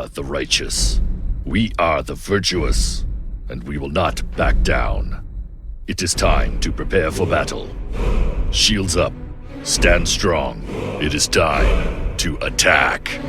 are the righteous. We are the virtuous. And we will not back down. It is time to prepare for battle. Shields up. Stand strong. It is time to attack.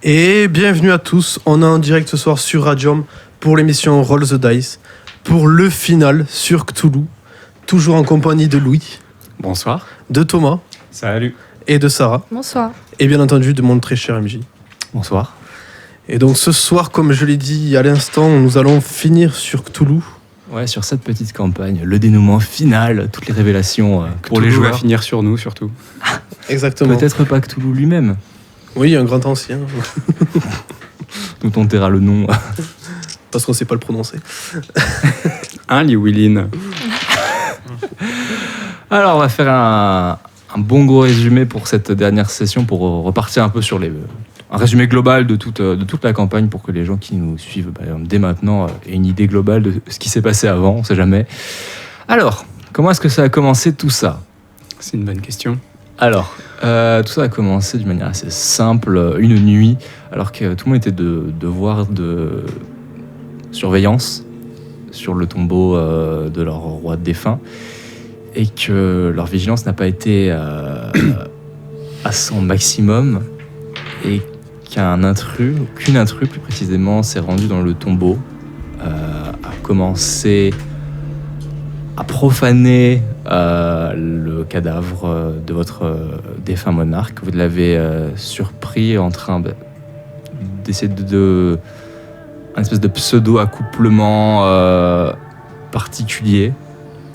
Et bienvenue à tous, on est en direct ce soir sur Radium pour l'émission Roll the Dice, pour le final sur Cthulhu, toujours en compagnie de Louis. Bonsoir. De Thomas. Salut. Et de Sarah. Bonsoir. Et bien entendu de mon très cher MJ. Bonsoir. Et donc ce soir, comme je l'ai dit à l'instant, nous allons finir sur Cthulhu. Ouais, sur cette petite campagne, le dénouement final, toutes les révélations pour Cthulhu les joueurs. va finir sur nous surtout. Exactement. Peut-être pas Cthulhu lui-même. Oui, un grand ancien. Dont on taira le nom. Parce qu'on ne sait pas le prononcer. Hein, Liwilin. Alors, on va faire un bon gros résumé pour cette dernière session, pour repartir un peu sur un résumé global de toute la campagne, pour que les gens qui nous suivent dès maintenant aient une idée globale de ce qui s'est passé avant, on ne sait jamais. Alors, comment est-ce que ça a commencé tout ça ? C'est une bonne question. Alors, tout ça a commencé d'une manière assez simple, une nuit, alors que tout le monde était de devoir de surveillance sur le tombeau de leur roi défunt, et que leur vigilance n'a pas été à son maximum, et qu'une intrus plus précisément, s'est rendu dans le tombeau, a commencé à profaner le cadavre de votre défunt monarque. Vous l'avez surpris en train d'essayer un espèce de pseudo-accouplement particulier.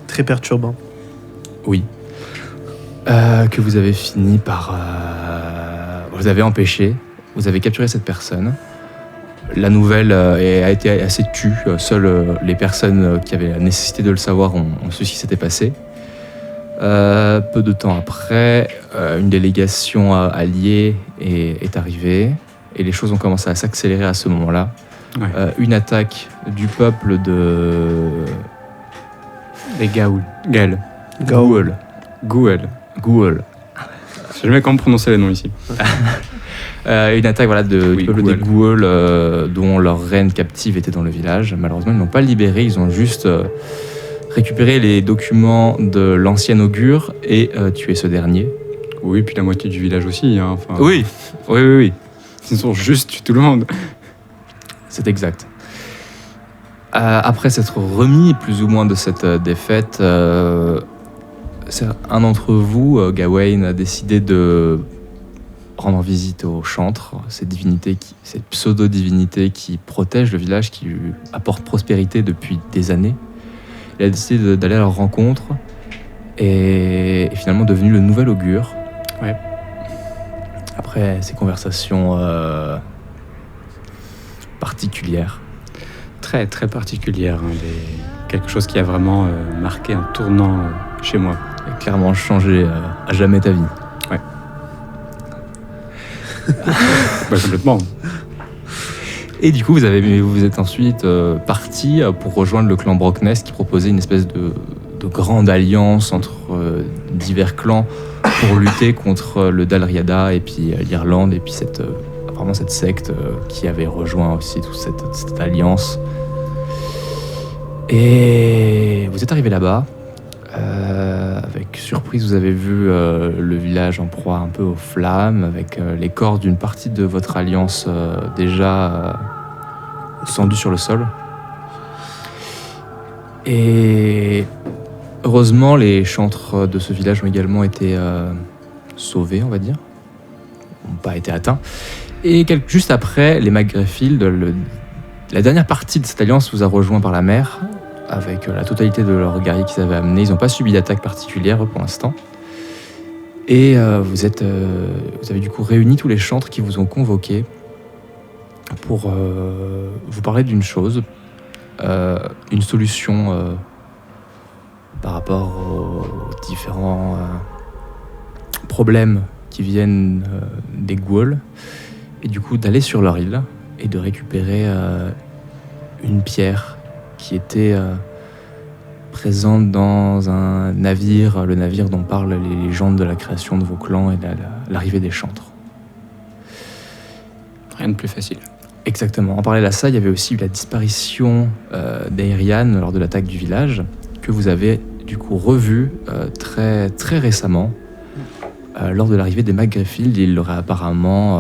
Très perturbant. Oui. Que vous avez fini par... vous avez empêché, vous avez capturé cette personne. La nouvelle a été assez tue. Seules les personnes qui avaient la nécessité de le savoir ont su ce qui s'était passé. Peu de temps après, une délégation alliée est arrivée et les choses ont commencé à s'accélérer à ce moment-là. Ouais. Une attaque du peuple Les Gaoul. Gauls. Gouel. Je sais jamais comment prononcer les noms ici. Une attaque du peuple des Gouel. Gouels, dont leur reine captive était dans le village. Malheureusement, ils n'ont pas libéré, ils ont juste récupéré les documents de l'ancien augure et tué ce dernier. Oui, puis la moitié du village aussi. Hein, enfin, Oui. Ils ont juste tué tout le monde. C'est exact. Après s'être remis plus ou moins de cette défaite, un d'entre vous, Gawain, a décidé de rendre visite aux chantres, cette pseudo-divinité qui protège le village, qui lui apporte prospérité depuis des années. Il a décidé d'aller à leur rencontre et est finalement devenu le nouvel augure. Ouais. Après ces conversations particulières. Très très particulière. Hein, quelque chose qui a vraiment marqué un tournant chez moi. Et clairement changé à jamais ta vie. Ouais. Complètement. Et du coup, vous êtes ensuite parti pour rejoindre le clan Brockness, qui proposait une espèce de grande alliance entre divers clans pour lutter contre le Dalriada et puis l'Irlande et puis apparemment cette secte qui avait rejoint aussi toute cette alliance. Et vous êtes arrivé là-bas. Avec surprise, vous avez vu le village en proie un peu aux flammes, avec les corps d'une partie de votre alliance déjà tendus sur le sol. Et heureusement, les chantres de ce village ont également été sauvés, on va dire. N'ont pas été atteints. Et juste après, les McGrayfield, la dernière partie de cette alliance vous a rejoint par la mer, avec la totalité de leurs guerriers qu'ils avaient amenés. Ils n'ont pas subi d'attaque particulière pour l'instant. Et vous avez du coup réuni tous les chantres qui vous ont convoqués pour vous parler d'une chose, une solution par rapport aux différents problèmes qui viennent des Gauls, et du coup d'aller sur leur île et de récupérer une pierre qui était présente dans un navire, le navire dont parlent les légendes de la création de vos clans et de l'arrivée des chantres. Rien de plus facile. Exactement. En parallèle à ça, il y avait aussi eu la disparition d'Aerian lors de l'attaque du village, que vous avez du coup revu très, très récemment. Lors de l'arrivée des McGrayfield, il l'aurait apparemment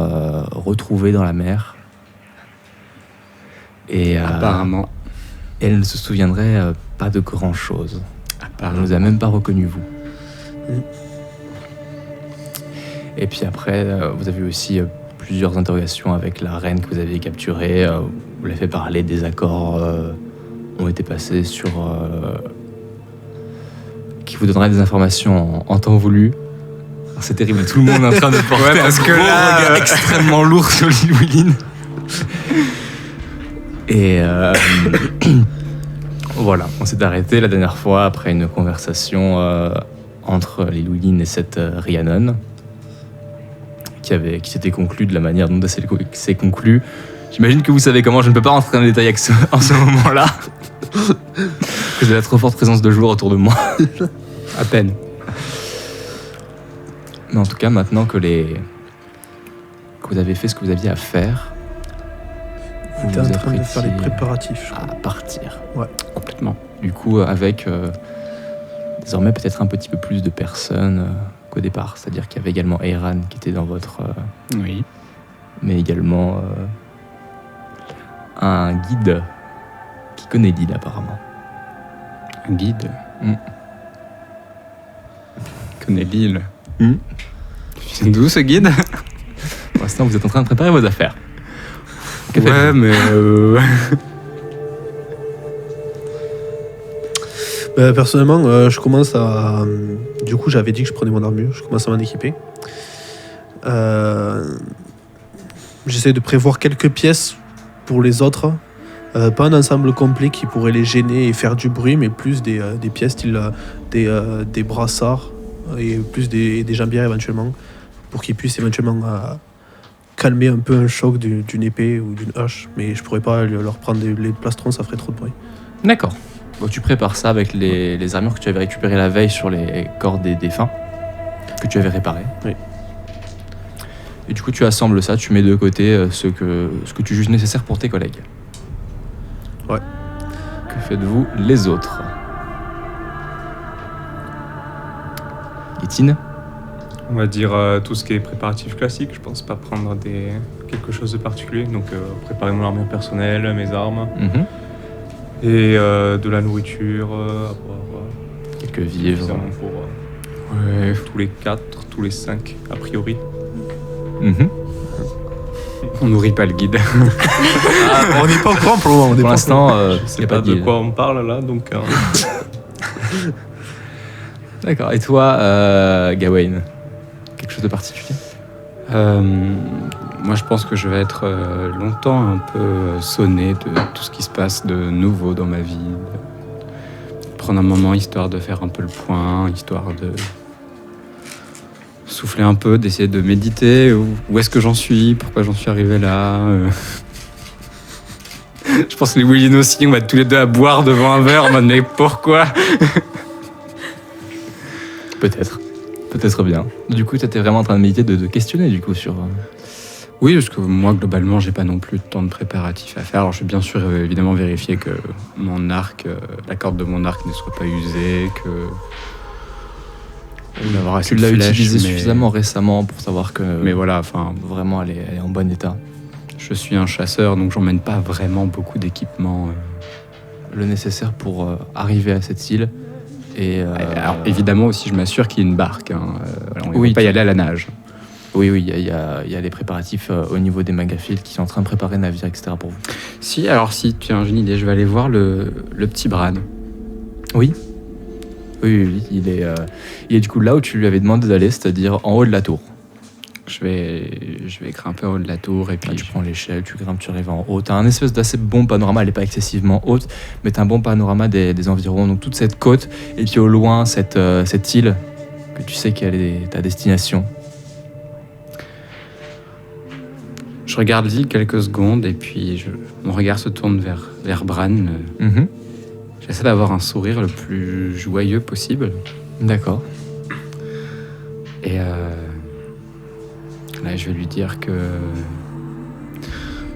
retrouvé dans la mer. Et Apparemment. elle ne se souviendrait pas de grand-chose. Elle Apparemment. ne vous a même pas reconnu, vous. Et puis après, vous avez eu aussi plusieurs interrogations avec la reine que vous avez capturée. Vous l'avez fait parler, des accords ont été passés sur... qui vous donneraient des informations en temps voulu. Alors, c'est terrible, tout le monde est en train de porter Ouais, parce un que gros là, regard extrêmement lourd sur Llywelyn. Et voilà, on s'est arrêté la dernière fois après une conversation entre Llywelyn et cette Rhiannon qui s'était conclue de la manière dont ça s'est conclu. J'imagine que vous savez comment, je ne peux pas rentrer dans les détails en ce moment-là. J'ai la trop forte présence de joueurs autour de moi. À peine. Mais en tout cas, maintenant que vous avez fait ce que vous aviez à faire, Vous êtes en train de faire les apprêtiez préparatifs. à partir. Complètement. Du coup, avec désormais peut-être un petit peu plus de personnes qu'au départ. C'est-à-dire qu'il y avait également Aeran qui était dans votre... Oui. mais également un guide qui connaît l'île apparemment. Un guide. Mm. Connaît l'île. Mm. C'est d'où ce guide? Pour l'instant, vous êtes en train de préparer vos affaires. Que Ouais, faites-vous mais Personnellement, je commence à... Du coup, j'avais dit que je prenais mon armure. Je commence à m'en équiper. J'essaie de prévoir quelques pièces pour les autres. Pas un ensemble complet qui pourrait les gêner et faire du bruit, mais plus des pièces style des brassards et plus des jambières éventuellement, pour qu'ils puissent éventuellement calmer un peu un choc d'une épée ou d'une hache. Mais je pourrais pas leur prendre les plastrons, ça ferait trop de bruit. D'accord. Bon, tu prépares ça avec les armures que tu avais récupérées la veille sur les corps des défunts, que tu avais réparées. Oui. Et du coup, tu assembles ça, tu mets de côté ce que tu juges nécessaire pour tes collègues. Ouais. Que faites-vous les autres? Guitine? On va dire tout ce qui est préparatif classique. Je pense pas prendre quelque chose de particulier. Donc préparer mon armure personnelle, mes armes Mhm. et de la nourriture, avoir Quelques vivres. suffisamment pour tous les 4, tous les 5 a priori. Mhm. on nourrit pas le guide. On n'est pas au courant pour le moment. Pour l'instant, Je il n'y sais a pas pas de de deal. quoi on parle là, donc D'accord. Et toi, Gawain? Quelque chose de particulier? Moi, je pense que je vais être longtemps un peu sonné de tout ce qui se passe de nouveau dans ma vie. Prendre un moment histoire de faire un peu le point, histoire de souffler un peu, d'essayer de méditer. Où est-ce que j'en suis? Pourquoi j'en suis arrivé là? Je pense que les Llywelyn aussi, on va être tous les deux à boire devant un verre en mode mais pourquoi? Peut-être bien. Du coup, tu étais vraiment en train de méditer, de questionner du coup sur... Oui, parce que moi, globalement, j'ai pas non plus tant de préparatifs à faire. Alors, je vais bien sûr évidemment vérifier que mon arc, la corde de mon arc ne soit pas usée, que... d'avoir assez Tu de l'as flèches, utilisé mais- suffisamment récemment pour savoir que Mais voilà, enfin, vraiment elle est en bon état. je suis un chasseur, donc j'emmène pas vraiment beaucoup d'équipements. Le nécessaire pour arriver à cette île. Et Alors, évidemment aussi, je m'assure qu'il y ait une barque. Hein. Alors, on Oui, va pas y tu- aller à la nage. oui, il y a les préparatifs au niveau des McGrayfield qui sont en train de préparer navire, etc. pour vous. Si, alors si, tu as une idée, je vais aller voir le petit Bran. Oui, il est du coup là où tu lui avais demandé d'aller, c'est-à-dire en haut de la tour. Je vais grimper en haut de la tour et puis Tu prends l'échelle, tu grimpes, tu arrives en haut. Tu as un espèce d'assez bon panorama, elle n'est pas excessivement haute, mais tu as un bon panorama des environs, donc toute cette côte, et puis au loin, cette île que tu sais quelle est ta destination. Je regarde l'île quelques secondes et puis mon regard se tourne vers Bran. Mhm. J'essaie d'avoir un sourire le plus joyeux possible. D'accord. Et là, je vais lui dire que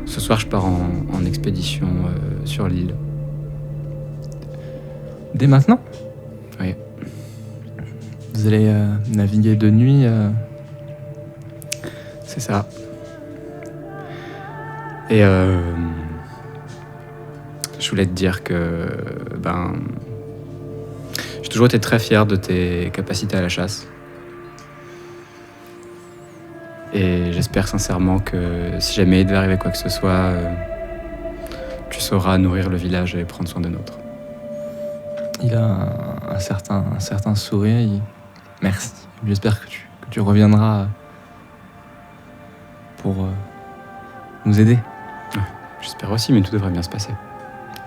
ce soir, je pars en expédition sur l'île. Dès maintenant? Oui. Vous allez naviguer de nuit C'est ça. Et je voulais te dire que j'ai toujours été très fier de tes capacités à la chasse. Et j'espère sincèrement que si jamais il devait arriver quoi que ce soit, tu sauras nourrir le village et prendre soin des nôtres. Il a un certain sourire. Merci. J'espère que tu reviendras pour nous aider. J'espère aussi, mais tout devrait bien se passer.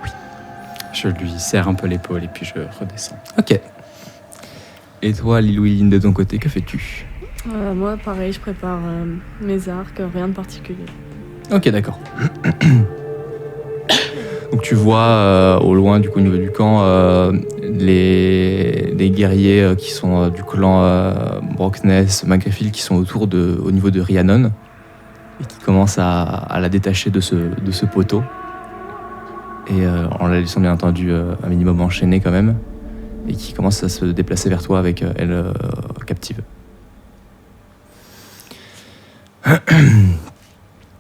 Oui. Je lui serre un peu l'épaule et puis je redescends. Ok. Et toi, Lilouine, de ton côté, que fais-tu? Moi, pareil, je prépare mes arcs, rien de particulier. Ok, d'accord. Donc tu vois au loin, du coup, au niveau du camp, les guerriers qui sont du clan Brockness, Magrifil, qui sont au niveau de Rhiannon et qui commencent à la détacher de ce poteau. Et en la laissant bien entendu un minimum enchaînée quand même, et qui commence à se déplacer vers toi avec elle captive.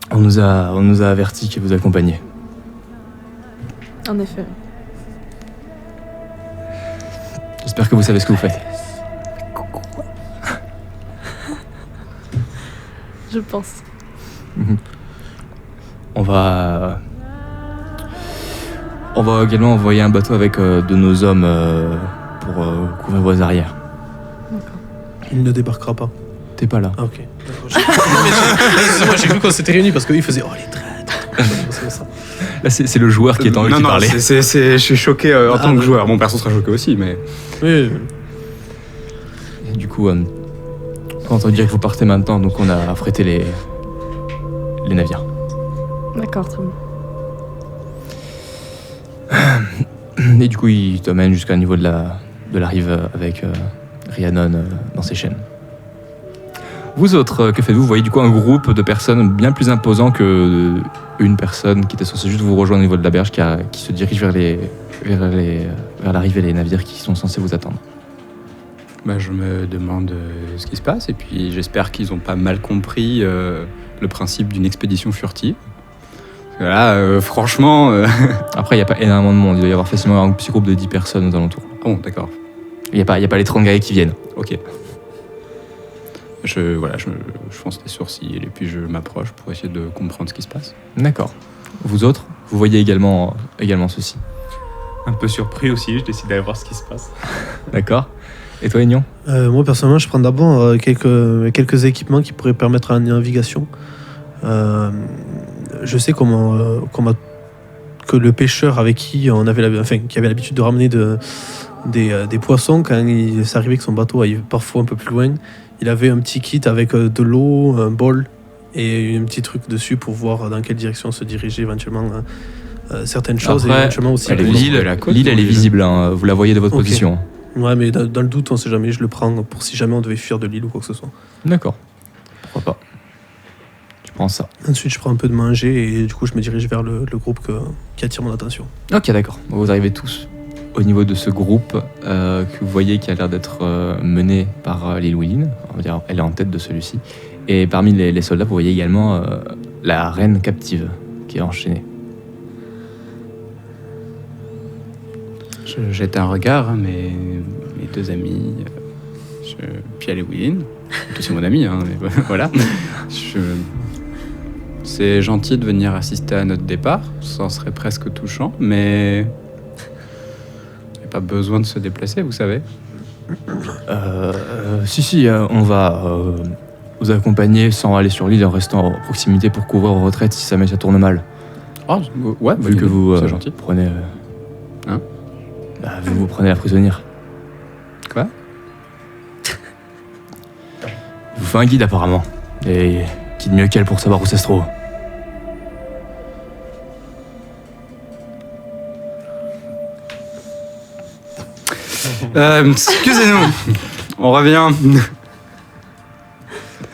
On nous a avertis que vous accompagnez. En effet. J'espère que vous savez ce que vous faites. Je pense. On va également envoyer un bateau avec de nos hommes pour couvrir vos arrières. D'accord. Il ne débarquera pas. T'es pas là. Ah, ok. D'accord. Excusez-moi, j'ai cru qu'on s'était réunis parce qu'ils faisaient les traîtres. C'est ça. Là, c'est le joueur qui est en eux qui parlait. je suis choqué en tant que joueur. Mon perso sera choqué aussi, mais... Oui. Et du coup, on entend dire que vous partez maintenant, donc on a affrété les navires. D'accord, très bien. Et du coup, il t'emmène jusqu'au niveau de la rive avec Rhiannon dans ses chaînes. Vous autres, que faites-vous? Vous voyez du coup un groupe de personnes bien plus imposant que une personne qui était censée juste vous rejoindre au niveau de la berge qui se dirige vers l'arrivée des navires qui sont censés vous attendre. Je me demande ce qui se passe et puis j'espère qu'ils n'ont pas mal compris le principe d'une expédition furtive. Là, franchement... Après, il n'y a pas énormément de monde. Il doit y avoir facilement un petit groupe de 10 personnes aux alentours. Ah bon, d'accord. Il n'y a pas les 30 gars qui viennent. Ok. Je fronce les sourcils et puis je m'approche pour essayer de comprendre ce qui se passe. D'accord. Vous autres, vous voyez également ceci. Un peu surpris aussi, je décide d'aller voir ce qui se passe. D'accord. Et toi, Ignon? Moi, personnellement, je prends d'abord quelques équipements qui pourraient permettre la navigation. Je sais que le pêcheur avec qui qui avait l'habitude de ramener des poissons, quand il s'arrivait que son bateau aille parfois un peu plus loin, il avait un petit kit avec de l'eau, un bol et un petit truc dessus pour voir dans quelle direction se diriger éventuellement certaines choses. Après, et éventuellement aussi l'île, elle est visible, hein, vous la voyez de votre Ok. position. Ouais, mais dans le doute, on sait jamais, je le prends pour si jamais on devait fuir de l'île ou quoi que ce soit. D'accord. Pourquoi pas. Tu prends ça. Ensuite, je prends un peu de manger et du coup, je me dirige vers le groupe qui attire mon attention. Ok, d'accord. Vous arrivez tous au niveau de ce groupe que vous voyez qui a l'air d'être mené par Lilouine. On va dire, elle est en tête de celui-ci. Et parmi les soldats, vous voyez également la reine captive qui est enchaînée. Je jette un regard, mes deux amis, puis Lilouine, c'est mon ami, hein, mais voilà. C'est gentil de venir assister à notre départ, ça en serait presque touchant, mais il n'y a pas besoin de se déplacer, vous savez. Si, on va vous accompagner sans aller sur l'île en restant à proximité pour couvrir vos retraites si ça tourne mal. Ah, ouais, Vu que vous c'est gentil. prenez... Hein vous prenez la prisonnière. Quoi? Il vous faut un guide apparemment. Et qui de mieux qu'elle pour savoir où ça se trouve? Excusez-nous, on revient.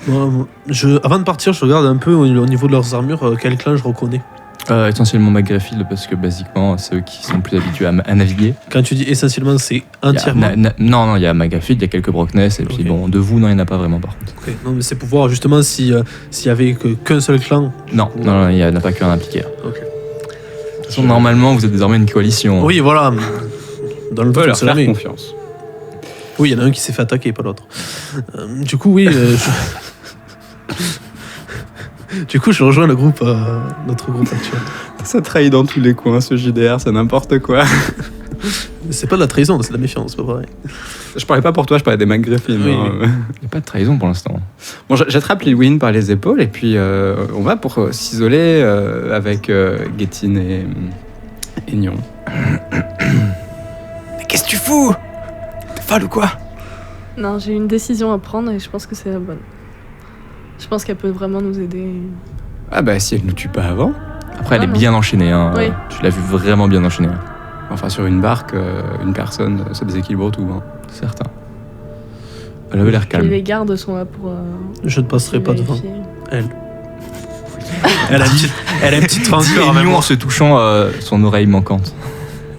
Bon, avant de partir, je regarde un peu au niveau de leurs armures, quel clan je reconnais. Essentiellement McGrayfield parce que basiquement c'est eux qui sont plus habitués à naviguer. Quand tu dis essentiellement, c'est Il y a- entièrement. non, il y a McGrayfield, il y a quelques Brockness et puis Ok. bon, de vous, non, il n'y en a pas vraiment par contre. Ok. Non, mais c'est pour voir justement s'il y avait qu'un seul clan. Non, il n'y en a pas qu'un impliqué. Ok. De toute façon, normalement, vous êtes désormais une coalition. Oui, voilà. Dans le On peut doute, on leur sait faire jamais. confiance. Oui, il y en a un qui s'est fait attaquer, pas l'autre. Du coup, oui. Du coup, je rejoins le groupe, notre groupe actuel. Ça trahit dans tous les coins, ce JDR, c'est n'importe quoi. C'est pas de la trahison, c'est de la méfiance, c'est pas pareil. Je parlais pas pour toi, je parlais des McGriffin. Oui, hein. Il n'y a pas de trahison pour l'instant. Bon, j'attrape Lilwyn par les épaules et puis on va pour s'isoler avec Getin et Nyon. Mais qu'est-ce que tu fous? T'es folle ou quoi? Non, j'ai une décision à prendre et je pense que c'est la bonne. Je pense qu'elle peut vraiment nous aider. Ah bah si elle nous tue pas avant. Après, elle est non. bien enchaînée. Hein. Oui. Tu l'as vu vraiment bien enchaînée. Enfin sur une barque, une personne, ça déséquilibre tout. Hein. Certain. Elle avait l'air Et calme. les gardes sont là pour. Je ne passerai pas devant vérifier. elle. Elle a une petite rancœur avec Mignon moi. en se touchant son oreille manquante.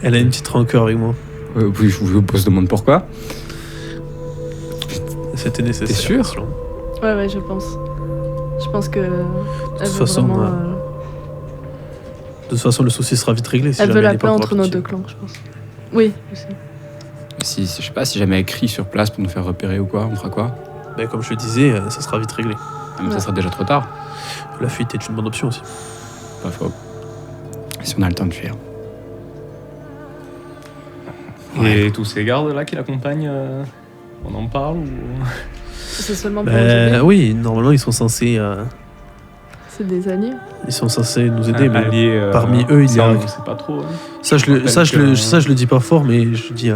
Elle a une petite rancœur avec moi. Oui, je vous pose demande pourquoi. C'était nécessaire. T'es sûr selon moi. Ouais, je pense. Je pense que. De toute façon, de toute façon, le souci sera vite réglé. Si elle jamais veut la n'est paix pas entre nos partie. deux clans, je pense. Oui, aussi. Je sais pas, si jamais elle crie sur place pour nous faire repérer ou quoi, on fera quoi? Ben, comme je le disais, ça sera vite réglé. Ah, mais ça sera déjà trop tard. La fuite est une bonne option aussi. Pas faux. Si on a le temps de fuir. Et tous ces gardes là qui l'accompagnent, on en parle ou... C'est seulement pour nous Ben, aider. oui, normalement, ils sont censés nous aider. Mais alliés, parmi eux, il y a- on sait pas trop. Hein. ça, je le rappelle que- dis pas fort, mais je dis,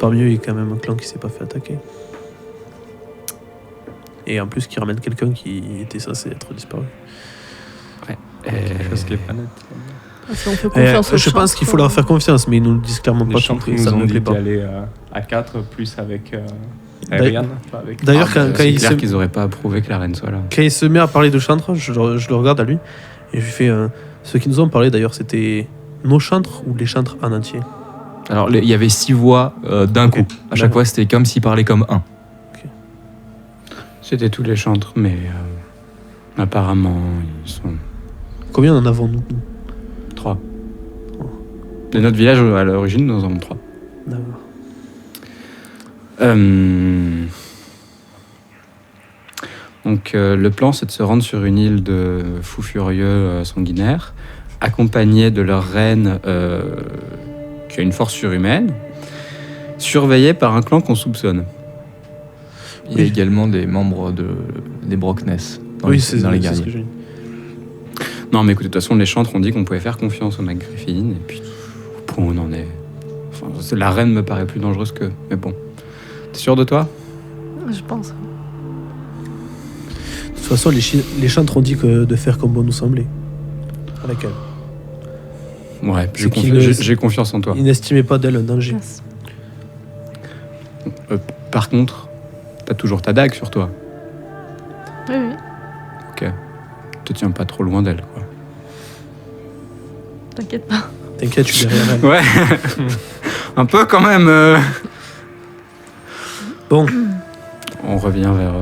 parmi eux, il y a quand même un clan qui s'est pas fait attaquer. Et en plus, qui ramène quelqu'un qui était censé être disparu. Parce que les planètes. Si on fait confiance aux Je pense qu'il faut leur faire confiance, mais ils nous le disent clairement Les pas chantres tout, et nous ça ne ont me dit plaît pas. d'y aller à 4 plus avec D'ailleurs- Ariane. Pas avec... D'ailleurs, quand c'est il clair se... qu'ils auraient pas approuvé que la reine soit là. Quand il se met à parler de chantres, je le regarde à lui et je lui fais ceux qui nous ont parlé d'ailleurs, c'était nos chantres ou les chantres en entier. Alors, il y avait 6 voix d'un Ok. coup. À chaque D'accord. fois, c'était comme s'il parlait comme un. C'était tous les chantres, mais apparemment ils sont Combien en avons-nous nous 3. De notre village à l'origine, nous en avons 3. D'accord. Donc le plan, c'est de se rendre sur une île de fous furieux sanguinaires, accompagnés de leur reine qui a une force surhumaine, surveillés par un clan qu'on soupçonne. Il y a Oui. également des membres des Brockness dans, Oui, les, c'est dans les c'est ce guerriers. que j'ai dit. Non, mais écoutez, de toute façon, les chantres ont dit qu'on pouvait faire confiance aux McGriffin, et puis au point où on en est. Enfin, la reine me paraît plus dangereuse qu'eux, mais bon. T'es sûr de toi? Je pense. De toute façon, les chantres ont dit que de faire comme bon nous semblait. À laquelle Ouais, C'est qu'il j'ai confiance en toi. ils n'estimaient pas d'elle un danger. Yes. Par contre, t'as toujours ta dague sur toi. Oui. Ok. Te tiens pas trop loin d'elle, quoi. T'inquiète pas. T'inquiète, je suis derrière elle. Ouais. Un peu quand même. Bon, On revient vers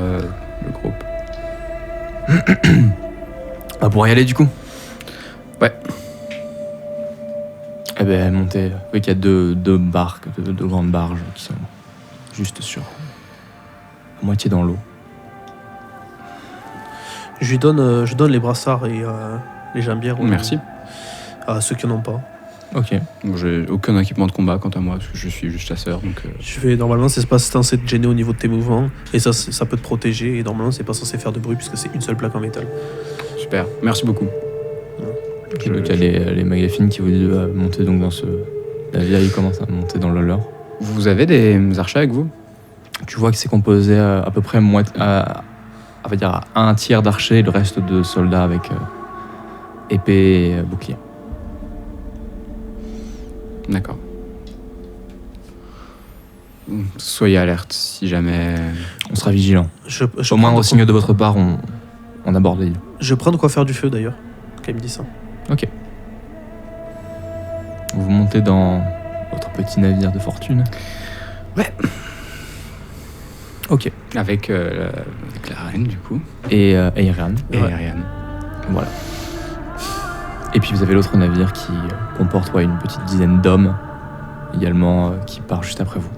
le groupe. Ah, pour y aller du coup? Ouais. Eh ben, montez. Vous voyez qu'il y a deux barques, deux grandes barges qui sont juste sur. à moitié dans l'eau. je donne les brassards et les jambières Merci. à ceux qui n'en ont pas. Ok. Bon, j'ai aucun équipement de combat quant à moi, parce que je suis juste chasseur, donc... Je fais normalement, c'est pas censé te gêner au niveau de tes mouvements et ça peut te protéger et normalement, c'est pas censé faire de bruit puisque c'est une seule plaque en métal. Super. Merci beaucoup. Et donc, il y a les McGriffin qui vous disent monter donc dans ce navire. Ils commencent à monter dans le leur. Vous avez des archers avec vous? Tu vois que c'est composé à peu près on va dire à un tiers d'archers et le reste de soldats avec épée et bouclier. D'accord. Soyez alerte si jamais... On sera vigilant. Je Au moindre prends signe de votre part, on aborde l'île. Je prends de quoi faire du feu d'ailleurs, quand il me dit ça. Ok. Vous montez dans votre petit navire de fortune. Ouais. Ok. Avec la reine, du coup. Et Ariane. Et Ouais. Ariane. Voilà. Et puis vous avez l'autre navire qui comporte une petite dizaine d'hommes également qui part juste après vous.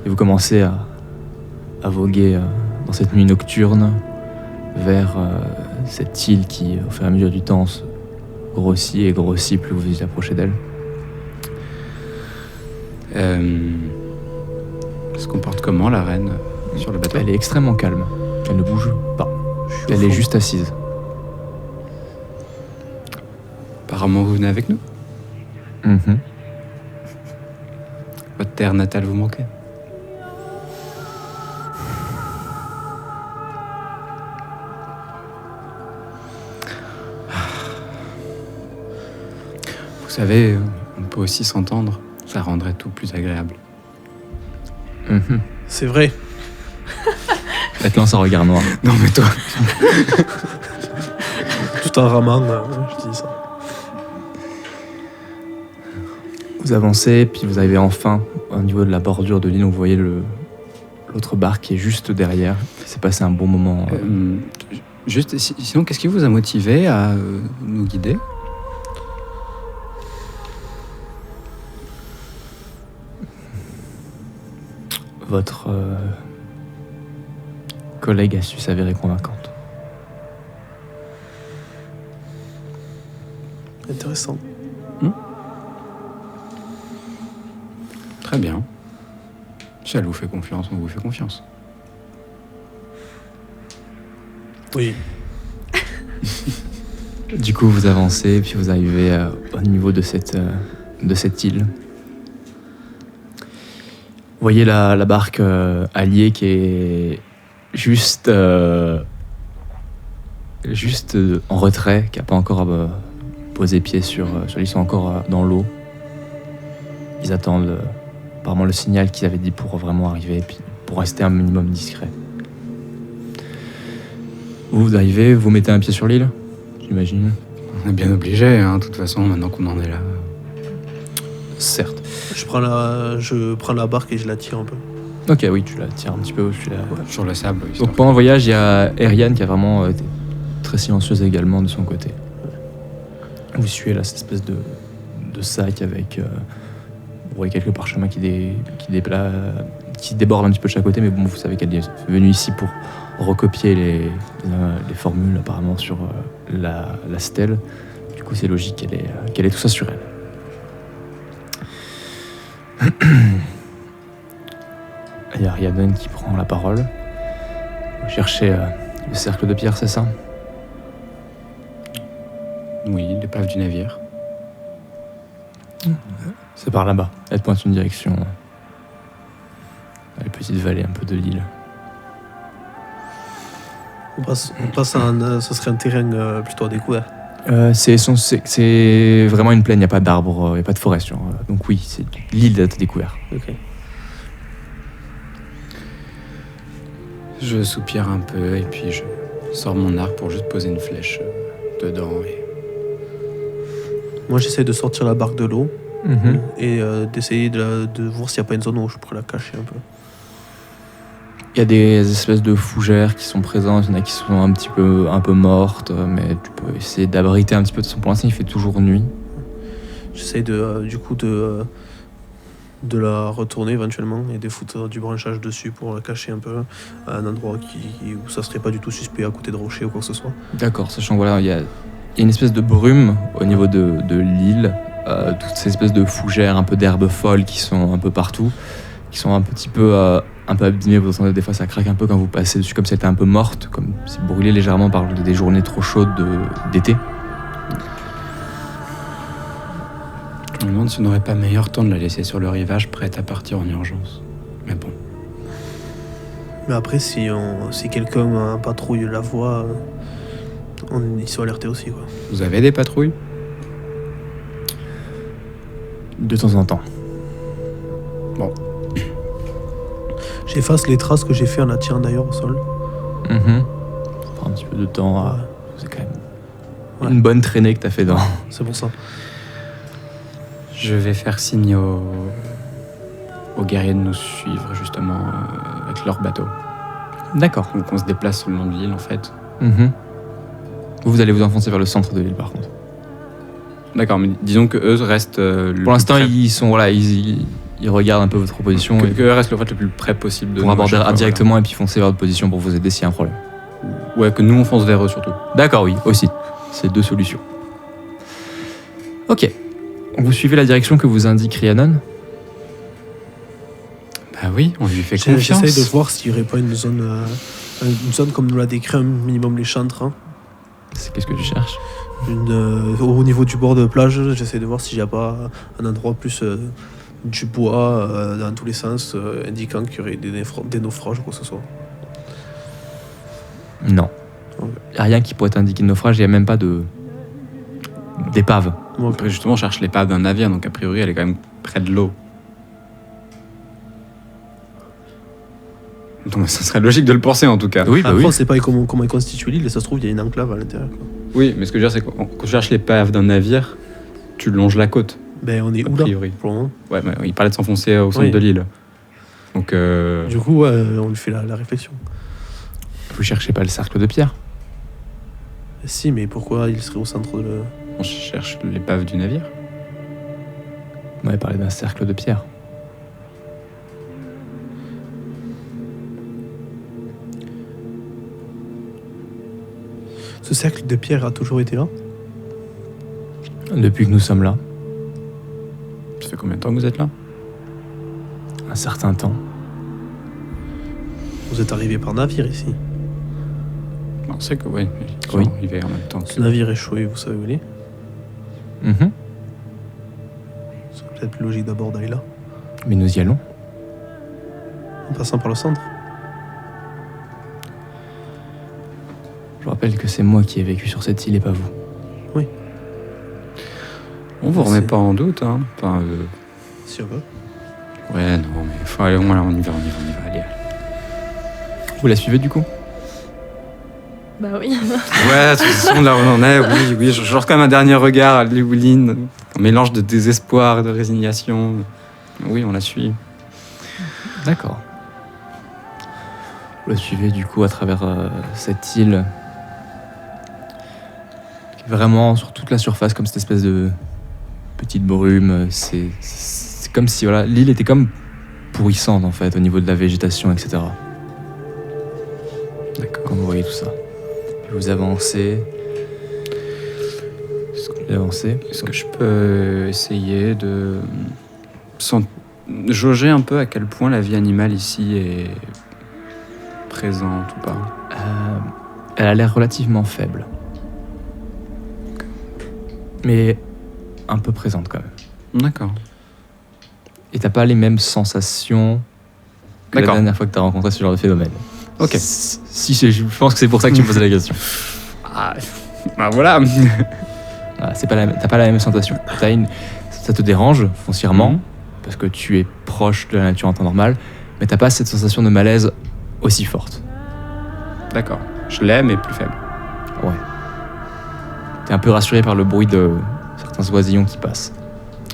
Et vous commencez à voguer dans cette nuit nocturne vers cette île qui, au fur et à mesure du temps, se grossit et grossit plus vous vous approchez d'elle. Elle se comporte comment, la reine, sur le bateau? Elle est extrêmement calme. Elle ne bouge pas. Elle est juste assise. Apparemment, vous venez avec nous. Mhm. Votre terre natale vous manquait. Vous savez, on peut aussi s'entendre. Ça rendrait tout plus agréable. Mhm. C'est vrai. Elle te lance un regard noir. Non, mais toi... Tout en ramant, je dis ça. Vous avancez, puis vous arrivez enfin au niveau de la bordure de l'île où vous voyez l'autre barque qui est juste derrière. Il s'est passé un bon moment. Juste, sinon, qu'est-ce qui vous a motivé à nous guider? Votre collègue a su s'avérer convaincante. Intéressant. Très bien. Si elle vous fait confiance, on vous fait confiance. Oui. Du coup, vous avancez, puis vous arrivez au niveau de cette île. Vous voyez la barque alliée qui est juste en retrait, qui n'a pas encore posé pied sur l'île, ils sont encore dans l'eau. Ils attendent apparemment le signal qu'ils avaient dit pour vraiment arriver, et puis pour rester un minimum discret. Vous arrivez, vous mettez un pied sur l'île, j'imagine. On est bien obligé, hein, de toute façon, maintenant qu'on en est là. Certes. Je prends la barque et je la tire un peu. Ok, oui, tu la tires un petit peu. Sur le sable, oui. Donc pendant le voyage, il y a Ariane qui a vraiment été très silencieuse également de son côté. Vous suivez là cette espèce de sac avec... vous voyez quelques parchemins qui débordent un petit peu de chaque côté, mais bon, vous savez qu'elle est venue ici pour recopier les formules apparemment sur la stèle. Du coup, c'est logique qu'elle ait tout ça sur elle. Il y a Ariadne qui prend la parole. Vous cherchez le cercle de pierre, c'est ça? Oui, l'épave du navire. C'est par là-bas. Elle pointe une direction. À la petite vallée un peu de l'île. On passe à ce serait un terrain plutôt à découvert. C'est vraiment une plaine, il n'y a pas d'arbres, il n'y a pas de forêt. Donc oui, c'est l'île d'être découverte. Ok. Je soupire un peu et puis je sors mon arc pour juste poser une flèche dedans. Et... Moi, j'essaie de sortir la barque de l'eau Mhm. et d'essayer de voir s'il n'y a pas une zone où je pourrais la cacher un peu. Il y a des espèces de fougères qui sont présentes, il y en a qui sont un peu mortes, mais tu peux essayer d'abriter un petit peu. De toute façon, pour l'instant, il fait toujours nuit. J'essaie de la retourner éventuellement et de foutre du branchage dessus pour la cacher un peu à un endroit où ça serait pas du tout suspect à côté de rochers ou quoi que ce soit. D'accord, sachant qu'il y a une espèce de brume au niveau de l'île, toutes ces espèces de fougères, un peu d'herbes folles qui sont un peu partout, qui sont un petit peu abîmées. Vous entendez des fois ça craque un peu quand vous passez dessus, comme si elle était un peu morte, comme c'est brûlé légèrement par des journées trop chaudes d'été. Je me demande si on n'aurait pas meilleur temps de la laisser sur le rivage, prête à partir en urgence. Mais bon. Mais après, si quelqu'un patrouille la voie, ils sont alertés aussi, quoi. Vous avez des patrouilles? De temps en temps. J'efface les traces que j'ai fait en la tirant d'ailleurs au sol. Ça prend un petit peu de temps. Ouais. C'est quand même Ouais. une bonne traînée que t'as fait dans. C'est pour ça. Je vais faire signe aux guerriers de nous suivre justement avec leur bateau. D'accord. Donc on se déplace le long de l'île en fait. Vous allez vous enfoncer vers le centre de l'île par contre. D'accord, mais disons que eux restent. Pour l'instant, ils sont voilà, ils regardent un peu votre position que, et que eux restent le plus près possible de pour nous, aborder à chaque fois, directement et puis foncer vers votre position pour vous aider s'il y a un problème. voilà. Ouais, que nous on fonce vers eux surtout. D'accord, oui, aussi. C'est 2 solutions. Ok. Vous suivez la direction que vous indique Rhiannon. Bah oui, on lui fait confiance. J'essaye de voir s'il n'y aurait pas une zone comme nous l'a décrit un minimum les chantres. Hein. Qu'est-ce que tu cherches? Au niveau du bord de plage, j'essaie de voir s'il n'y a pas un endroit plus du bois dans tous les sens, indiquant qu'il y aurait des naufrages ou quoi que ce soit. Non. Ok. Il n'y a rien qui pourrait t'indiquer de naufrage, il n'y a même pas d'épave. Bon, Après justement on cherche l'épave d'un navire, donc a priori elle est quand même près de l'eau. Donc ça serait logique de le penser en tout cas. Oui, bah après, oui. on ne sait pas comment est constitué l'île et ça se trouve, il y a une enclave à l'intérieur. Quoi. Oui, mais ce que je veux dire c'est que quand tu cherches l'épave d'un navire, tu longes la côte, Ben, on est a où là priori. pour le moment. Ouais, mais il parlait de s'enfoncer au centre Oui. de l'île. Donc Du coup, ouais, on lui fait la réflexion. Vous cherchez pas le cercle de pierre? Si, mais pourquoi il serait au centre de... on cherche l'épave du navire. On m'avait parlé d'un cercle de pierre. Ce cercle de pierre a toujours été là. Depuis que nous sommes là, Ça fait combien de temps que vous êtes là? un certain temps. Vous êtes arrivé par navire ici. On sait que oui, ils sont Oui. arrivés en même temps Ce que... navire échoué, vous savez où il est. Mhm. C'est peut-être plus logique d'abord d'aller là. Mais nous y allons. En passant par le centre. Je vous rappelle que c'est moi qui ai vécu sur cette île et pas vous. On vous remet C'est- pas en doute, hein. Enfin, Si on veut. ouais, non, mais faut aller, voilà, on y va, allez. Vous la suivez du coup? Bah oui. Ouais, de toute façon, là où on en est, oui, je lance quand même un dernier regard à Léoline, un mélange de désespoir et de résignation. Oui, on la suit. D'accord. Vous la suivez du coup à travers cette île. Qui est vraiment sur toute la surface, comme cette espèce de petite brume. C'est comme si voilà, l'île était comme pourrissante en fait, au niveau de la végétation, etc. D'accord. Quand vous voyez tout ça. Puis vous avancez. Vous avancez. Est-ce que je peux essayer de jauger un peu à quel point la vie animale ici est présente ou pas? Elle a l'air relativement faible. Mais un peu présente quand même. D'accord. Et t'as pas les mêmes sensations que la D'accord. dernière fois que t'as rencontré ce genre de phénomène. Ok. Si, je pense que c'est pour ça que tu me posais la question. Ah, bah voilà. Voilà, t'as pas la même sensation. Ça te dérange foncièrement, Mhm. parce que tu es proche de la nature en temps normal, mais t'as pas cette sensation de malaise aussi forte. D'accord. Je l'ai, mais plus faible. Ouais. T'es un peu rassuré par le bruit de certains oisillons qui passent,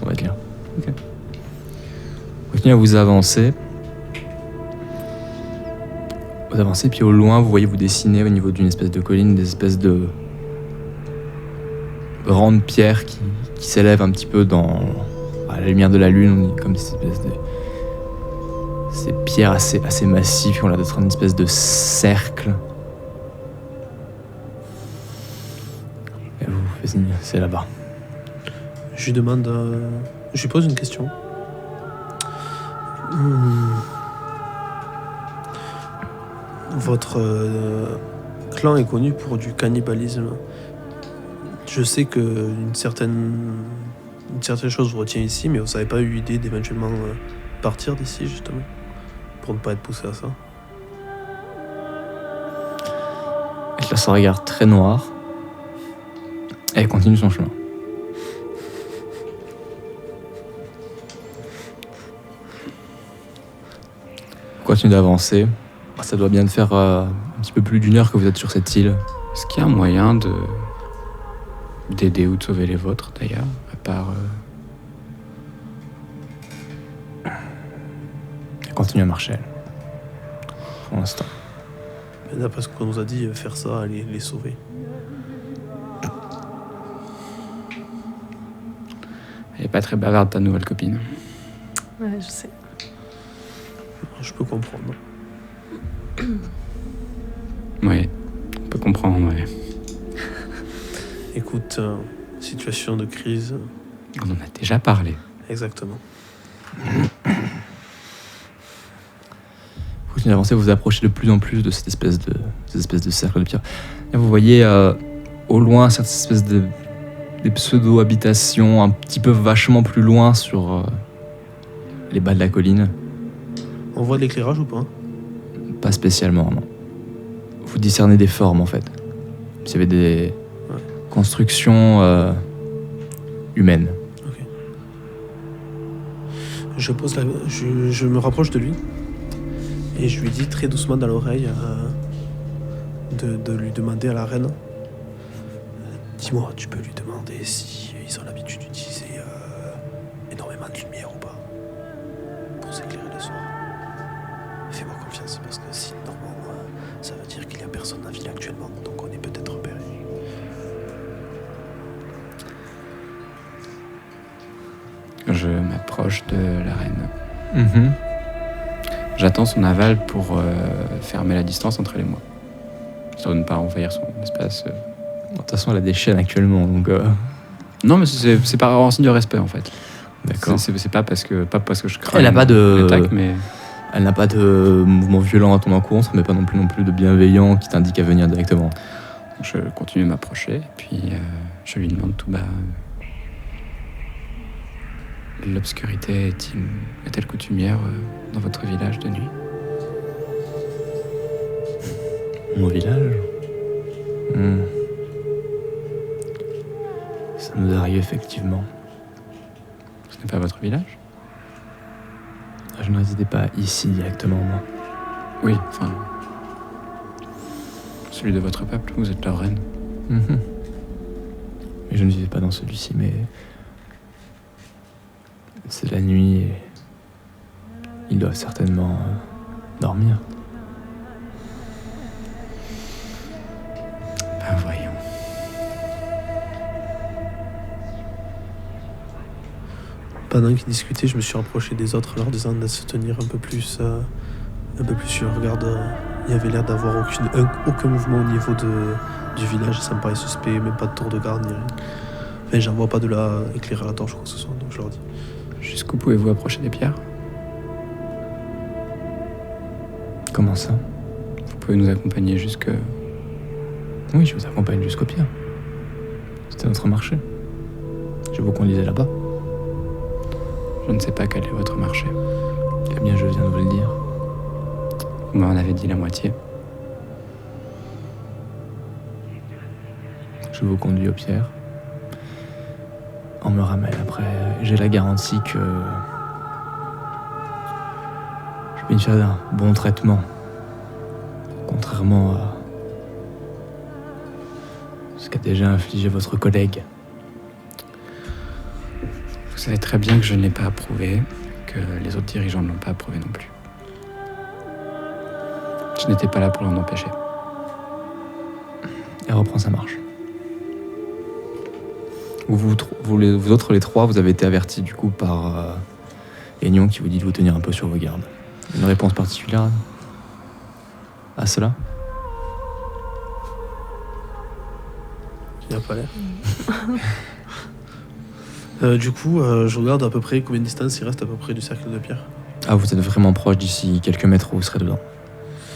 on va dire. Ok. Continuez à vous avancer. Vous avancez, puis au loin, vous voyez vous dessiner au niveau d'une espèce de colline, des espèces de grandes pierres qui s'élèvent un petit peu à la lumière de la lune, comme ces espèces de... Ces pierres assez massives qui ont l'air d'être une espèce de cercle. Et vous faites signe, c'est là-bas. Je lui demande... Je lui pose une question. Votre clan est connu pour du cannibalisme. Je sais que une certaine chose vous retient ici, mais vous n'avez pas eu idée d'éventuellement partir d'ici, justement, pour ne pas être poussé à ça. tire son regard très noir et elle continue son chemin. Vous continuez d'avancer. Ça doit bien faire un petit peu plus d'1 heure que vous êtes sur cette île. Est-ce qu'il y a un moyen d'aider ou de sauver les vôtres, d'ailleurs, à part... Elle continue à marcher, elle. Pour l'instant. Mais d'après ce qu'on nous a dit, faire ça, aller les sauver. Elle est pas très bavarde, ta nouvelle copine. Ouais, je sais. Je peux comprendre. Oui, on peut comprendre, ouais. Écoute, situation de crise, On en a déjà parlé. exactement. Vous continuez d'avancer, vous vous approchez de plus en plus de cette espèce de cercle de pierre. Et vous voyez au loin cette espèce des pseudo-habitations un petit peu vachement plus loin sur les bas de la colline. On voit de l'éclairage ou pas? Pas spécialement, non. Vous discernez des formes en fait. Il y avait des constructions humaines. Ok. Je me rapproche de lui et je lui dis très doucement dans l'oreille de lui demander à la reine. Dis-moi, tu peux lui demander si ils ont l'habitude d'utiliser énormément de lumière ou pas pour s'éclairer le soir. Fais-moi confiance parce que sinon ça veut dire qu'il n'y a personne dans la ville actuellement, donc on est peut-être repéré. Je m'approche de la reine. J'attends son aval pour fermer la distance entre elle et moi. Histoire de ne pas envahir son espace. De toute façon, elle a des chaînes actuellement, donc... Non, mais c'est par un signe de respect, en fait. D'accord. C'est pas parce que je crains Elle a pas de... l'attaque, mais... Elle n'a pas de mouvement violent à ton encontre, mais pas non plus de bienveillant qui t'indique à venir directement. Je continue de m'approcher, et puis je lui demande tout bas... L'obscurité est-elle coutumière dans votre village de nuit? Mon village Ça nous arrive effectivement. Ce n'est pas votre village? Je ne résidais pas ici directement, moi. Oui, enfin... Celui de votre peuple, vous êtes leur reine. Mais je ne vivais pas dans celui-ci, mais... C'est la nuit et... Ils doivent certainement dormir. Ben voyons. Pendant qu'ils discutaient, je me suis rapproché des autres, leur disant de se tenir un peu plus sûr. Regarde, il y avait l'air d'avoir aucun mouvement au niveau du village, ça me paraît suspect, même pas de tour de garde ni rien. Enfin, j'en vois pas de là éclairer à la torche ou quoi que ce soit, donc je leur dis. Jusqu'où pouvez-vous approcher des pierres? Comment ça? Vous pouvez nous accompagner jusque... Oui, je vous accompagne jusqu'au pied. C'était notre marché. Je vous conduisais là-bas. Je ne sais pas quel est votre marché. Eh bien, je viens de vous le dire. Vous m'en avez dit la moitié. Je vous conduis aux pierres. On me ramène après. J'ai la garantie que je bénéficierai d'un bon traitement. Contrairement à ce qu'a déjà infligé votre collègue. Vous savez très bien que je ne l'ai pas approuvé, que les autres dirigeants ne l'ont pas approuvé non plus. Je n'étais pas là pour l'en empêcher. Elle reprend sa marche. Vous autres, les trois, vous avez été avertis du coup par Aignon qui vous dit de vous tenir un peu sur vos gardes. Une réponse particulière à cela? Il n'y a pas l'air. Du coup, je regarde à peu près combien de distance il reste à peu près du cercle de pierre. Ah, vous êtes vraiment proche d'ici quelques mètres où vous serez dedans.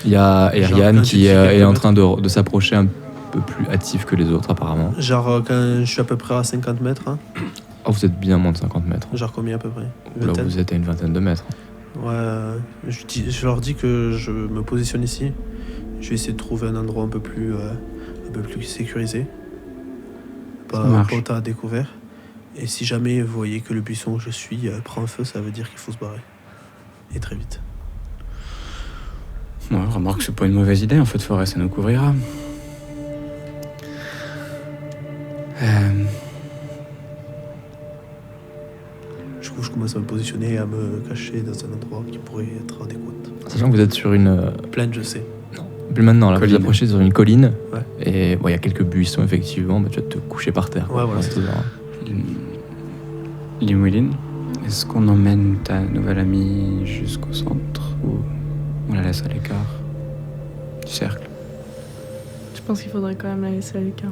Il y a Ariane Genre, qui quand tu dis est quelques en train de s'approcher un peu plus hâtif que les autres apparemment. Genre quand je suis à peu près à 50 mètres, hein. Oh, vous êtes bien moins de 50 mètres. Genre combien à peu près? Là, Vingtaine. vous êtes à une vingtaine de mètres. Ouais, je leur dis que je me positionne ici. Je vais essayer de trouver un endroit un peu plus un peu plus sécurisé. Ça Pas marche. autant à découvert. Et si jamais vous voyez que le buisson où je suis prend feu, ça veut dire qu'il faut se barrer. Et très vite. Ouais, remarque, c'est pas une mauvaise idée, en feu de forêt, ça nous couvrira. Du coup, je commence à me positionner et à me cacher dans un endroit qui pourrait être adéquat. Sachant que vous êtes sur une. Plaine, je sais. Plus maintenant, là, vous Colline. approchez sur une colline. Ouais. Et bon, il y a quelques buissons, effectivement. Bah, tu vas te coucher par terre. Ouais, voilà, c'est c'est ça. Limouline, est-ce qu'on emmène ta nouvelle amie jusqu'au centre ou on la laisse à l'écart du cercle? Je pense qu'il faudrait quand même la laisser à l'écart.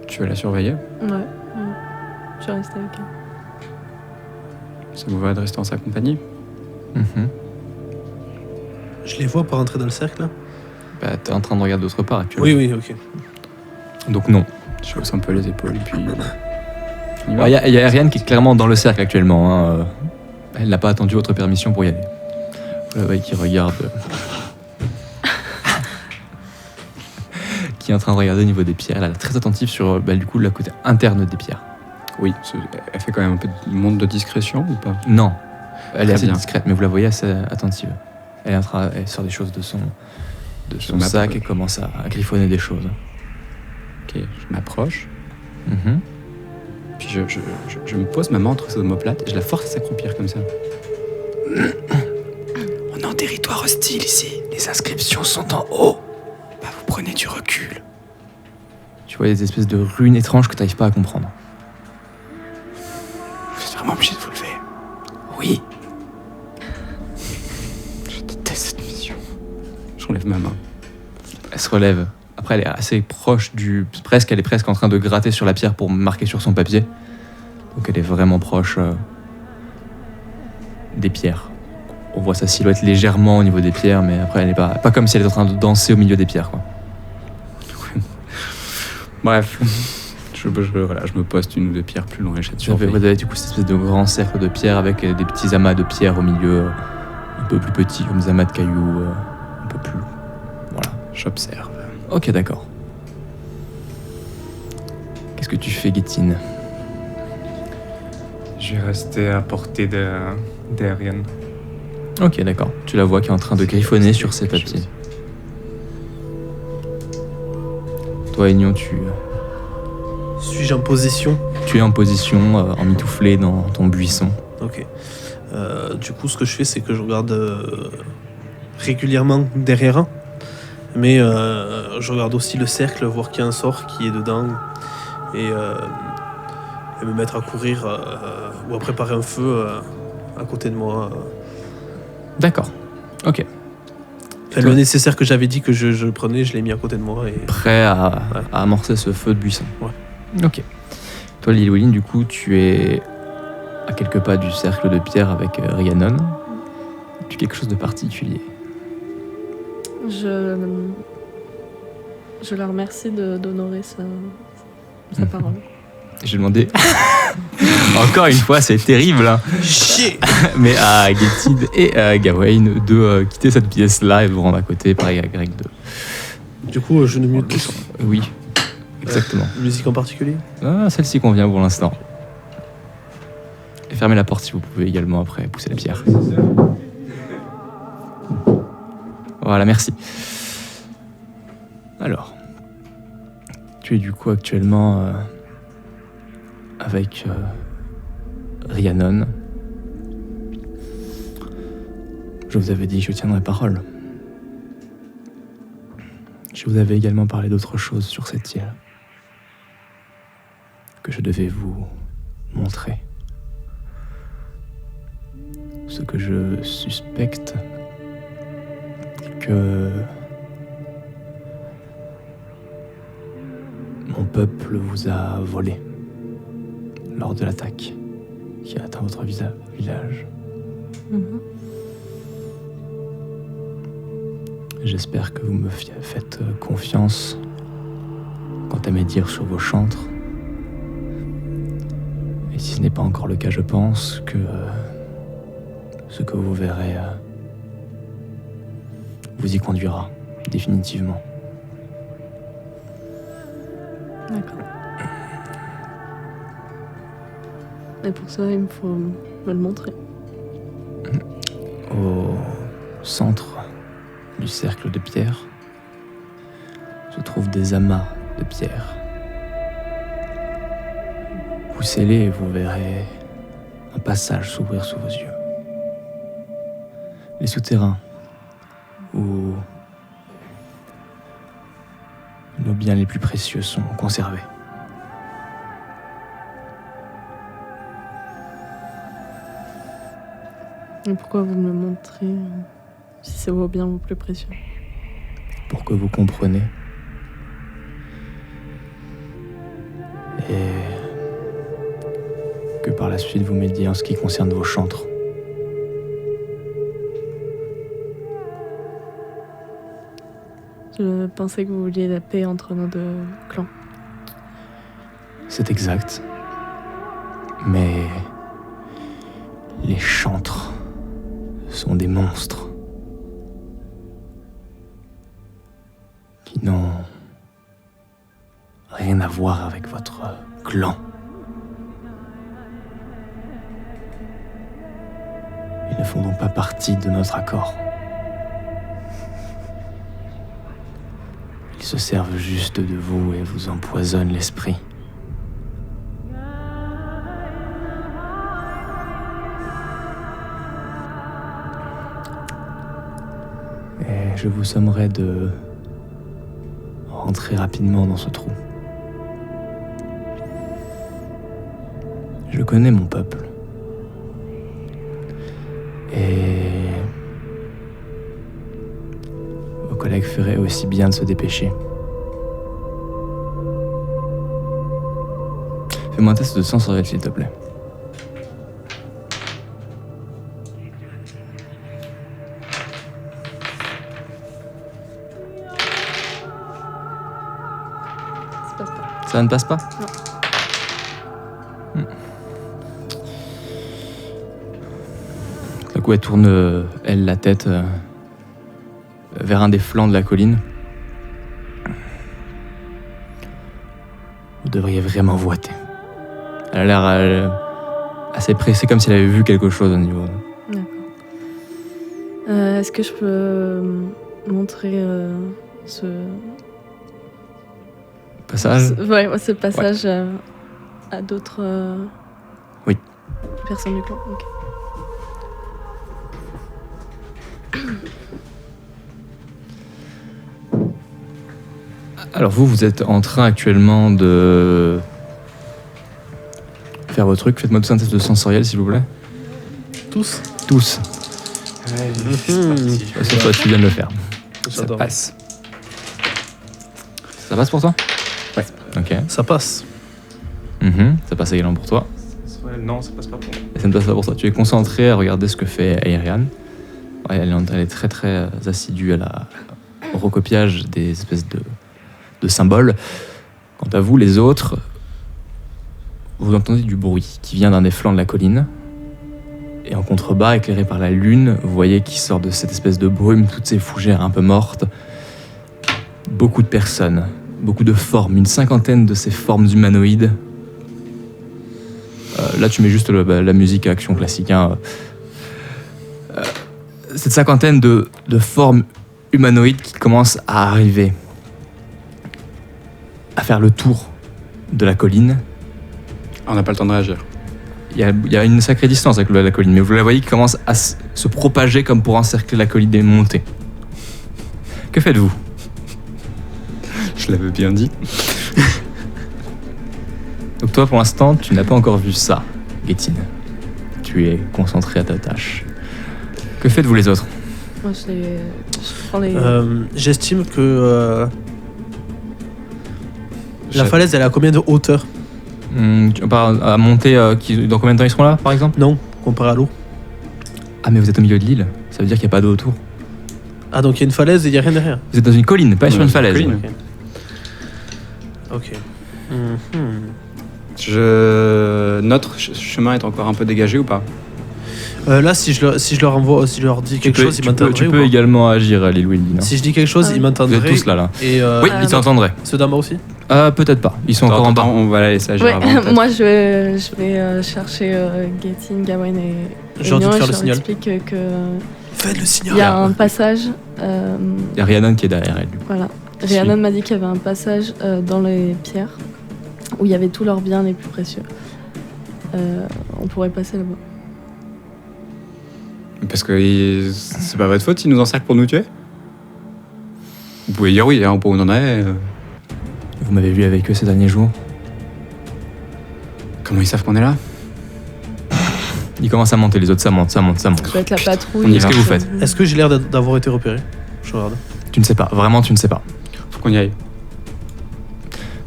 Tu veux la surveiller? Ouais. Je reste à l'écart. Ça vous va de rester en sa compagnie? Mhm. Je les vois pas rentrer dans le cercle là? Bah, t'es en train de regarder d'autre part actuellement. Oui, ok. Donc non. Je hausse un peu les épaules et puis... on y va. Il y a Ariane qui est clairement dans le cercle actuellement. Hein. Elle n'a pas attendu votre permission pour y aller. Vous la voyez qui regarde. Qui est en train de regarder au niveau des pierres. Elle est très attentive sur du coup, la côté interne des pierres. Oui, elle fait quand même un peu de monde de discrétion ou pas? Non, elle est Très assez bien. discrète, mais vous la voyez assez attentive. Elle sort des choses de son Je sac m'approche. et commence à griffonner des choses. Ok, je m'approche, Mhm. puis je me pose ma main entre ses omoplates et je la force à s'accroupir comme ça. On est en territoire hostile ici. Les inscriptions sont en haut. Bah, vous prenez du recul. Tu vois des espèces de runes étranges que tu n'arrives pas à comprendre. Vous êtes vraiment obligé de vous lever. Oui. Je déteste cette mission. J'enlève ma main. Elle se relève. Après, elle est assez proche elle est presque en train de gratter sur la pierre pour marquer sur son papier. Donc elle est vraiment proche des pierres. On voit sa silhouette légèrement au niveau des pierres, mais après, elle n'est pas comme si elle était en train de danser au milieu des pierres, quoi. Bref. Je me poste une ou deux pierres plus loin et je Vous avez du coup cette espèce de grand cercle de pierres avec des petits amas de pierres au milieu, un peu plus petits, comme des amas de cailloux, un peu plus. Voilà. J'observe. Ok, d'accord. Qu'est-ce que tu fais, Guétine? Je vais rester à portée d'Ariane. Ok, d'accord. Tu la vois qui est en train de griffonner sur ses quelque papiers. chose. Toi, Aignon, tu Suis-je en position? es en position, emmitouflé dans ton buisson. Ok. Du coup, ce que je fais, c'est que je regarde régulièrement derrière. Mais je regarde aussi le cercle, voir qu'il y a un sort qui est dedans. Et me mettre à courir ou à préparer un feu à côté de moi. D'accord. Ok. Enfin, le nécessaire que j'avais dit que je prenais, je l'ai mis à côté de moi. Et... Prêt à amorcer ce feu de buisson. Ouais. Ok. Toi, Lilwilin, du coup, tu es à quelques pas du cercle de pierre avec Rhiannon. Tu quelque chose de particulier. Je la remercie d'honorer sa Mhm. parole. J'ai demandé. Encore une fois, c'est terrible, hein. Chier. Mais à Guétide et à Gawain de quitter cette pièce-là et de vous rendre à côté, pareil à Greg de. Du coup, je ne mute pas. Oui, exactement. Musique en particulier? Ah, celle-ci convient pour l'instant. Et fermez la porte si vous pouvez également après pousser la pierre. Voilà, merci. Alors, tu es du coup actuellement avec Rhiannon. Je vous avais dit que je tiendrai parole. Je vous avais également parlé d'autre chose sur cette île que je devais vous montrer. Ce que je suspecte que mon peuple vous a volé lors de l'attaque qui a atteint votre village. Mhm. J'espère que vous me faites confiance quant à mes dires sur vos chantres. Et si ce n'est pas encore le cas, je pense que ce que vous verrez vous y conduira, définitivement. D'accord. Et pour ça, il me faut me le montrer. Au centre du cercle de pierre se trouvent des amas de pierre. Poussez-les et vous verrez un passage s'ouvrir sous vos yeux. Les souterrains où nos biens les plus précieux sont conservés. Et pourquoi vous me le montrez si c'est vos biens vos plus précieux? Pour que vous compreniez. Et que par la suite vous m'aidiez en ce qui concerne vos chantres. Je pensais que vous vouliez la paix entre nos deux clans. C'est exact. Mais les chantres sont des monstres qui n'ont rien à voir avec votre clan. Ils ne font donc pas partie de notre accord. Ils se servent juste de vous et vous empoisonnent l'esprit. Et je vous sommerai de rentrer rapidement dans ce trou. Je connais mon peuple. Et vos collègues feraient aussi bien de se dépêcher. Fais-moi un test de sensoriel, s'il te plaît. Ça passe pas. Ça ne passe pas? Non. D'un coup, elle tourne, elle, la tête vers un des flancs de la colline. Vous devriez vraiment vous hâter. Elle a l'air assez pressée, comme si elle avait vu quelque chose au niveau. D'accord. Est-ce que je peux montrer ce Passage. ce passage à d'autres Oui. personnes du clan? Ok. Alors vous êtes en train actuellement de faire vos trucs. Faites-moi tous un test de sensoriel, s'il vous plaît. Tous. Tous. C'est C'est toi, tu viens de le faire. Ça J'adore. passe. Ça passe pour toi? Ouais. Ok. Ça passe. Ça passe également pour toi. Non, ça passe pas pour moi. Et ça ne passe pas pour toi. Tu es concentré à regarder ce que fait Aerian. Ouais, elle est très très assidue au recopiage des espèces de symboles. Quant à vous, les autres, vous entendez du bruit qui vient d'un des flancs de la colline. Et en contrebas, éclairé par la lune, vous voyez qui sort de cette espèce de brume, toutes ces fougères un peu mortes. Beaucoup de personnes, beaucoup de formes, une cinquantaine de ces formes humanoïdes. Là, tu mets juste la musique à action classique. Hein. Cette cinquantaine de formes humanoïdes qui commencent à arriver, à faire le tour de la colline. On n'a pas le temps de réagir. Il y a une sacrée distance avec la colline, mais vous la voyez qui commence à se propager comme pour encercler la colline et monter. Que faites-vous? Je l'avais bien dit. Donc toi, pour l'instant, tu n'as pas encore vu ça, Gétine. Tu es concentré à ta tâche. Que faites-vous les autres? Moi, je prends les... J'estime que la falaise, elle est à combien de hauteur? Tu parles à monter, dans combien de temps ils seront là, par exemple? Non, comparé à l'eau. Ah, mais vous êtes au milieu de l'île, ça veut dire qu'il n'y a pas d'eau autour. Ah, donc il y a une falaise et il n'y a rien derrière. Vous êtes dans une colline, pas sur une falaise. colline. Ok. Notre chemin est encore un peu dégagé ou pas? Là, si je leur envoie, si je leur dis quelque chose, ils m'entendraient. Tu ou peux pas également agir, Lilwindin. Si je dis quelque chose, Ah oui. ils Vous êtes m'entendraient. tous là. Et Oui, ils t'entendraient. ceux d'en bas aussi. Peut-être pas. Ils sont encore en bas. On va la laisser agir Ouais, avant. peut-être. moi je vais chercher Getin, Gawain et J'ai envie de Nion, faire et le je signal. leur explique que Faites le il signal. y a un passage. Il y a Rhiannon qui est derrière elle. Voilà. Rhiannon m'a dit qu'il y avait un passage dans les pierres où il y avait tous leurs biens les plus précieux. On pourrait passer là-bas. Parce que c'est pas votre faute s'ils nous encerclent pour nous tuer. Vous pouvez dire oui, hein, on en est. Vous m'avez vu avec eux ces derniers jours. Comment ils savent qu'on est là? Ils commencent à monter, les autres ça monte. Ça doit être la patrouille. Qu'est-ce que vous faites Est-ce que j'ai l'air d'avoir été repéré? Je regarde. Tu ne sais pas, vraiment tu ne sais pas. Faut qu'on y aille.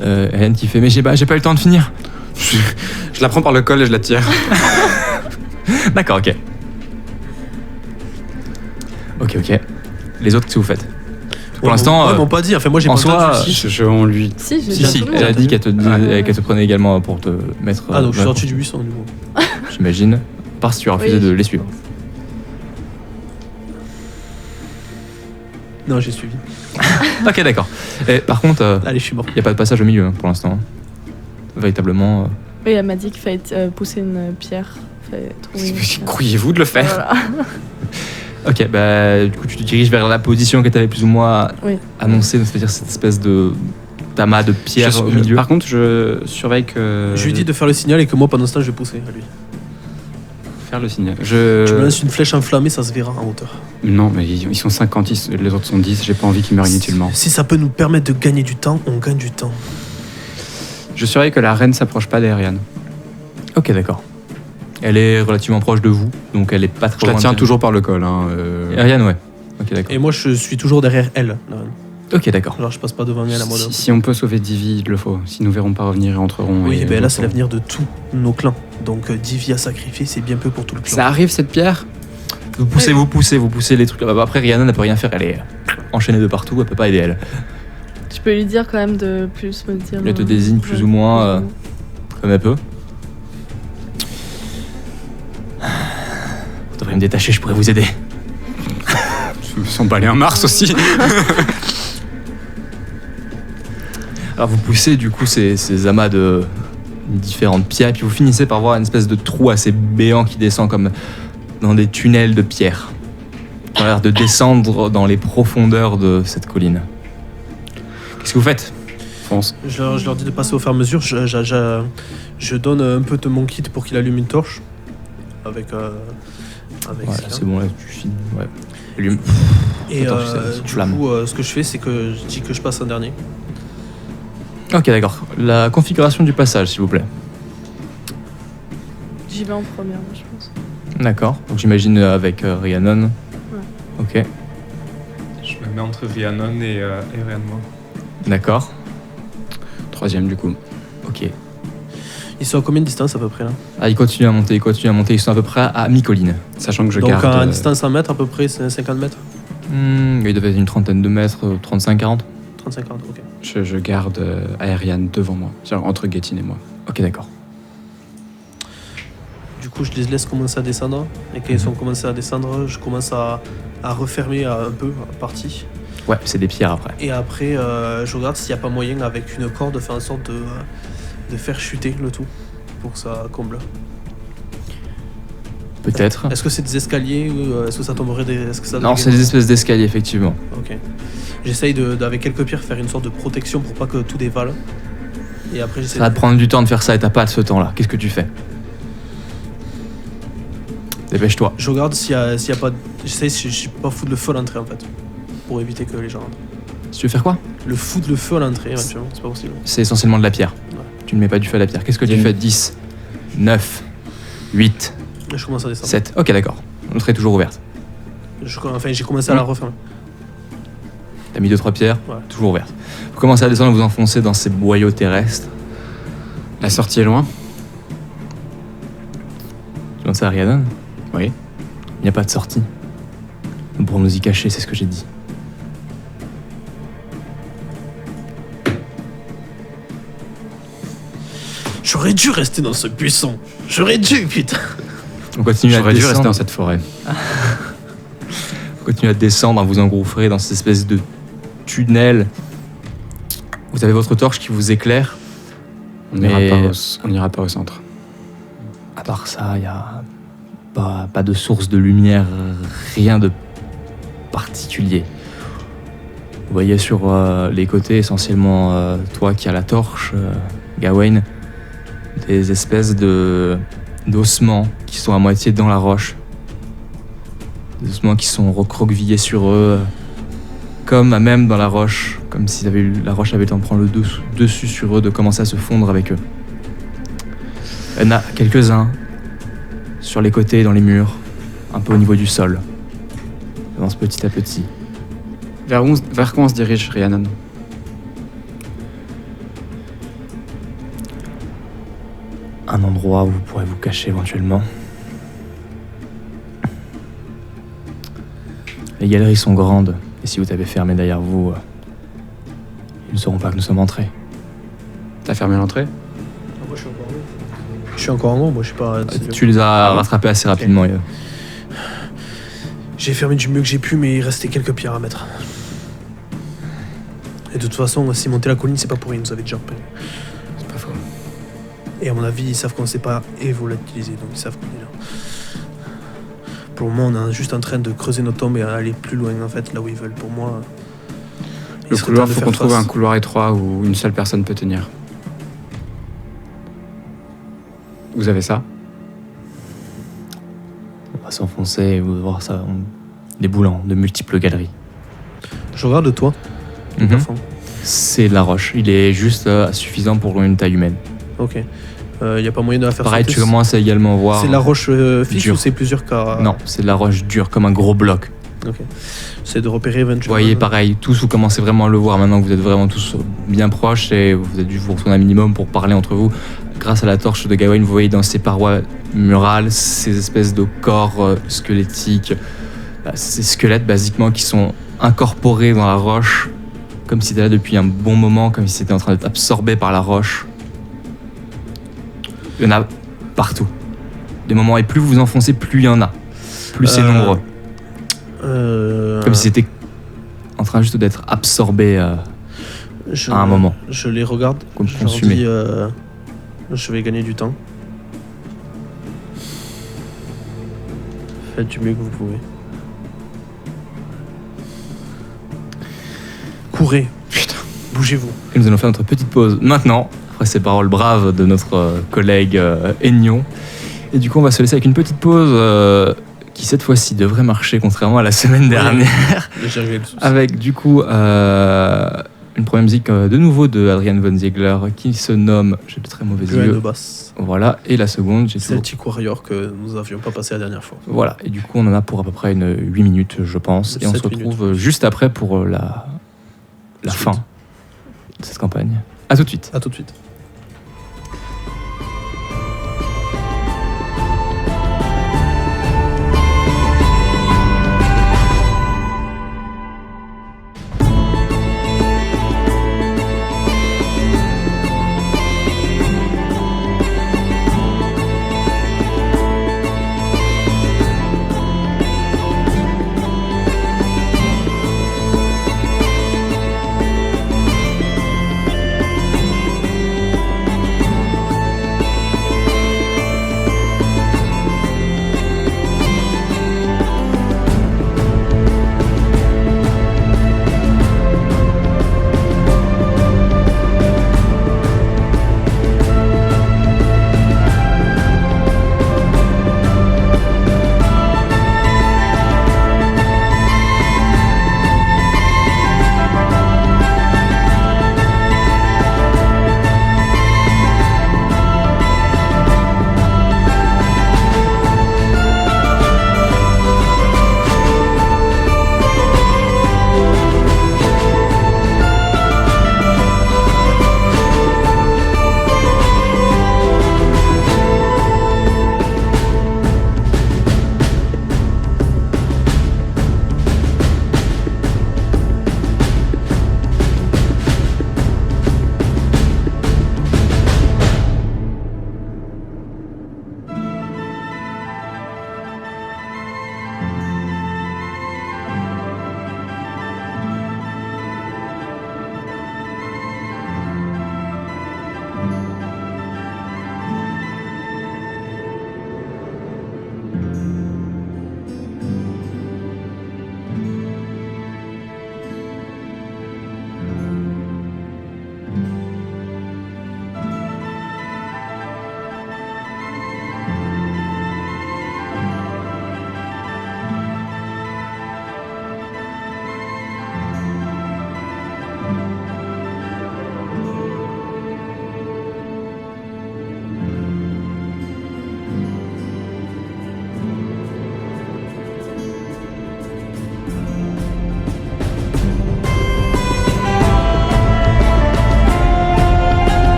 Hélène qui fait mais j'ai pas eu le temps de finir. Je la prends par le col et je la tire. D'accord, ok. Ok. Les autres, qu'est-ce que vous faites? Pour l'instant, ils m'ont pas dit. Enfin, moi, j'ai en pas soi, entendu. On lui. Si, j'ai si, bien si, tout le elle a monde. dit qu'elle te prenait également pour te mettre. Ah, donc je suis ouais, sorti du buisson, du coup. J'imagine. Parce que tu as refusé Oui, de je les suivre. Non, j'ai suivi. Ok, d'accord. Et par contre, Allez, je suis mort. il n'y a pas de passage au milieu hein, pour l'instant. Véritablement. Oui, elle m'a dit qu'il fallait pousser une pierre. Fallait trouver une pierre. Croyez-vous de le faire? Voilà. Ok, bah du coup tu te diriges vers la position que tu avais plus ou moins Oui. annoncée, c'est-à-dire cette espèce de tamas de pierre au milieu. Par contre, je surveille que. Je lui dis de faire le signal et que moi, pendant ce temps, je vais pousser à lui. faire le signal. Je me lance une flèche enflammée, ça se verra en hauteur. Non, mais ils sont 50, les autres sont 10, j'ai pas envie qu'ils meurent inutilement. Si ça peut nous permettre de gagner du temps, on gagne du temps. Je surveille que la reine s'approche pas d'Ariane. Ok, d'accord. Elle est relativement proche de vous, donc elle est pas trop Je la loin tiens de- toujours par le col. Hein, Ariane, ouais. Ok, d'accord. Et moi, je suis toujours derrière elle. la reine. Ok, d'accord. Alors, je passe pas devant elle à mode. Si on peut sauver Divi, il le faut. Si nous verrons pas revenir et entreront. Oui, et ben là, c'est resteront. l'avenir de tous nos clans. Donc, Divi à sacrifier, c'est bien peu pour tout le clan. Ça arrive cette pierre? Vous poussez les trucs. Bah, après, Rihanna ne peut rien faire, elle est enchaînée de partout, elle peut pas aider elle. Tu peux lui dire quand même de plus me dire. Elle te désigne plus ou moins, comme elle peut. Vous devriez me détacher, je pourrais vous aider. Je me sens balai en Mars aussi. Alors vous poussez du coup ces amas de différentes pierres, et puis vous finissez par voir une espèce de trou assez béant qui descend comme dans des tunnels de pierre. Qui ont l'air de descendre dans les profondeurs de cette colline. Qu'est-ce que vous faites? Fonce. Je leur dis de passer au fur et à mesure. Je donne un peu de mon kit pour qu'il allume une torche. Avec Voilà, ça. c'est bon, là tu finis. Ouais. Allume. Et La torche, c'est du flamme. coup, ce que je fais, c'est que je dis que je passe en dernier. Ok, d'accord. La configuration du passage, s'il vous plaît. J'y vais en première, moi, je pense. D'accord. Donc j'imagine avec Rhiannon. Ok, Je me mets entre Rhiannon et Rhiannon. d'accord. Troisième du coup. Ok. Ils sont à combien de distance à peu près là? Ah, ils continuent à monter. Ils sont à peu près à mi-colline. Sachant que je Donc garde. à distance 100 mètres à peu près, c'est 50 mètres? Il devait être une trentaine de mètres, 35-40. 30-50, ok. Je garde Ariane devant moi, c'est-à-dire entre Getin et moi. Ok, d'accord. Du coup, je les laisse commencer à descendre. Et quand ils ont commencé à descendre, je commence à refermer un peu la partie. Ouais, c'est des pierres après. Et après, je regarde s'il n'y a pas moyen avec une corde de faire en sorte de faire chuter le tout pour que ça comble. Peut-être. Est-ce que c'est des escaliers ou est-ce que ça tomberait est-ce que ça Non, c'est des espèces d'escaliers, effectivement. Ok. J'essaye avec quelques pierres faire une sorte de protection pour pas que tout dévale. Et après j'essaie Ça va te prendre du temps de faire ça et t'as pas de ce temps-là. Qu'est-ce que tu fais? Dépêche-toi. Je regarde s'il y a pas. J'essaye si je peux pas foutre le feu à l'entrée en fait. Pour éviter que les gens rentrent. Si tu veux faire quoi? Le foutre le feu à l'entrée éventuellement, c'est pas possible. C'est essentiellement de la pierre. Ouais. Tu ne mets pas du feu à la pierre. Qu'est-ce que tu Il y a fais? 10, 9, 8, Là, je commence à descendre. 7. Ok, d'accord. L'entrée est toujours ouverte. Enfin, j'ai commencé à la refermer. T'as mis 2-3 pierres, Ouais. toujours ouverte. Vous commencez à descendre, vous enfoncez dans ces boyaux terrestres. La sortie est loin? Tu demandes ça à Rhiannon? Oui. Il n'y a pas de sortie. Nous pourrons nous y cacher, c'est ce que j'ai dit. J'aurais dû rester dans ce buisson. J'aurais dû, putain. On continue à J'aurais dû rester descendre. dans cette forêt. Vous continuez à descendre, vous engouffrez dans cette espèce de tunnel. Vous avez votre torche qui vous éclaire. On Mais- n'ira pas au centre. À part ça, il n'y a pas de source de lumière, rien de particulier. Vous voyez sur les côtés, essentiellement toi qui as la torche, Gawain, des espèces d'ossements qui sont à moitié dans la roche. Des ossements qui sont recroquevillés sur eux, comme à même dans la roche, comme si la roche avait le temps de prendre le dessus sur eux, de commencer à se fondre avec eux. Il y en a quelques-uns sur les côtés, dans les murs, un peu au niveau du sol. Ça avance petit à petit. Vers quoi on se dirige, Rhiannon? Un endroit où vous pourrez vous cacher éventuellement. Les galeries sont grandes, et si vous avez fermé derrière vous, ils ne sauront pas que nous sommes entrés. T'as fermé l'entrée? Moi, je suis encore en haut. Je suis encore en haut, moi, je sais pas. Tu les as rattrapés assez rapidement. J'ai fermé du mieux que j'ai pu, mais il restait quelques pierres à mettre. Et de toute façon, si monter la colline, c'est pas pour rien, ils nous avaient déjà repéré. C'est pas faux. Et à mon avis, ils savent qu'on sait pas et volatiliser, donc ils savent qu'on est là. Pour le moment, on est juste en train de creuser nos tombes et aller plus loin, en fait, là où ils veulent. Pour moi, il Le serait couloir, temps de faut faire qu'on trouve face. un couloir étroit où une seule personne peut tenir. Vous avez ça? On va s'enfoncer et vous voir ça déboulant de multiples galeries. Je regarde toi, Mhm. enfant. C'est de la roche. Il est juste suffisant pour une taille humaine. Ok. Y a pas moyen de la faire Pareil, sauter. tu commences à également voir. C'est de la roche fixe dure. ou c'est plusieurs cas? Non, c'est de la roche dure, comme un gros bloc. Ok. C'est de repérer Vous éventuellement. voyez, pareil, tous vous commencez vraiment à le voir maintenant que vous êtes vraiment tous bien proches et vous avez dû vous retourner un minimum pour parler entre vous. Grâce à la torche de Gawain, vous voyez dans ces parois murales ces espèces de corps squelettiques, ces squelettes basiquement qui sont incorporés dans la roche, comme si c'était là depuis un bon moment, comme si c'était en train d'être absorbé par la roche. Il y en a partout. Des moments, et plus vous vous enfoncez, plus il y en a. Plus c'est nombreux. Comme si c'était en train juste d'être absorbé. à un moment. Je les regarde. Comme je leur consumé. dis, je vais gagner du temps. Faites du mieux que vous pouvez. Courez. Putain. Bougez-vous. Et nous allons faire notre petite pause maintenant, après ces paroles braves de notre collègue Aignon. Et du coup, on va se laisser avec une petite pause qui, cette fois-ci, devrait marcher, contrairement à la semaine dernière. J'ai réglé le souci. Avec, du coup, une première musique de nouveau de Adrian von Ziegler qui se nomme J'ai de très mauvais Joël de yeux. basse. Voilà. Et la seconde, j'ai toujours... Celtic Warrior que nous avions pas passé la dernière fois. Voilà. Et du coup, on en a pour à peu près 8 minutes, je pense. Et on se 7 minutes. retrouve juste après pour la Suite. fin de cette campagne. À tout de suite. À tout de suite.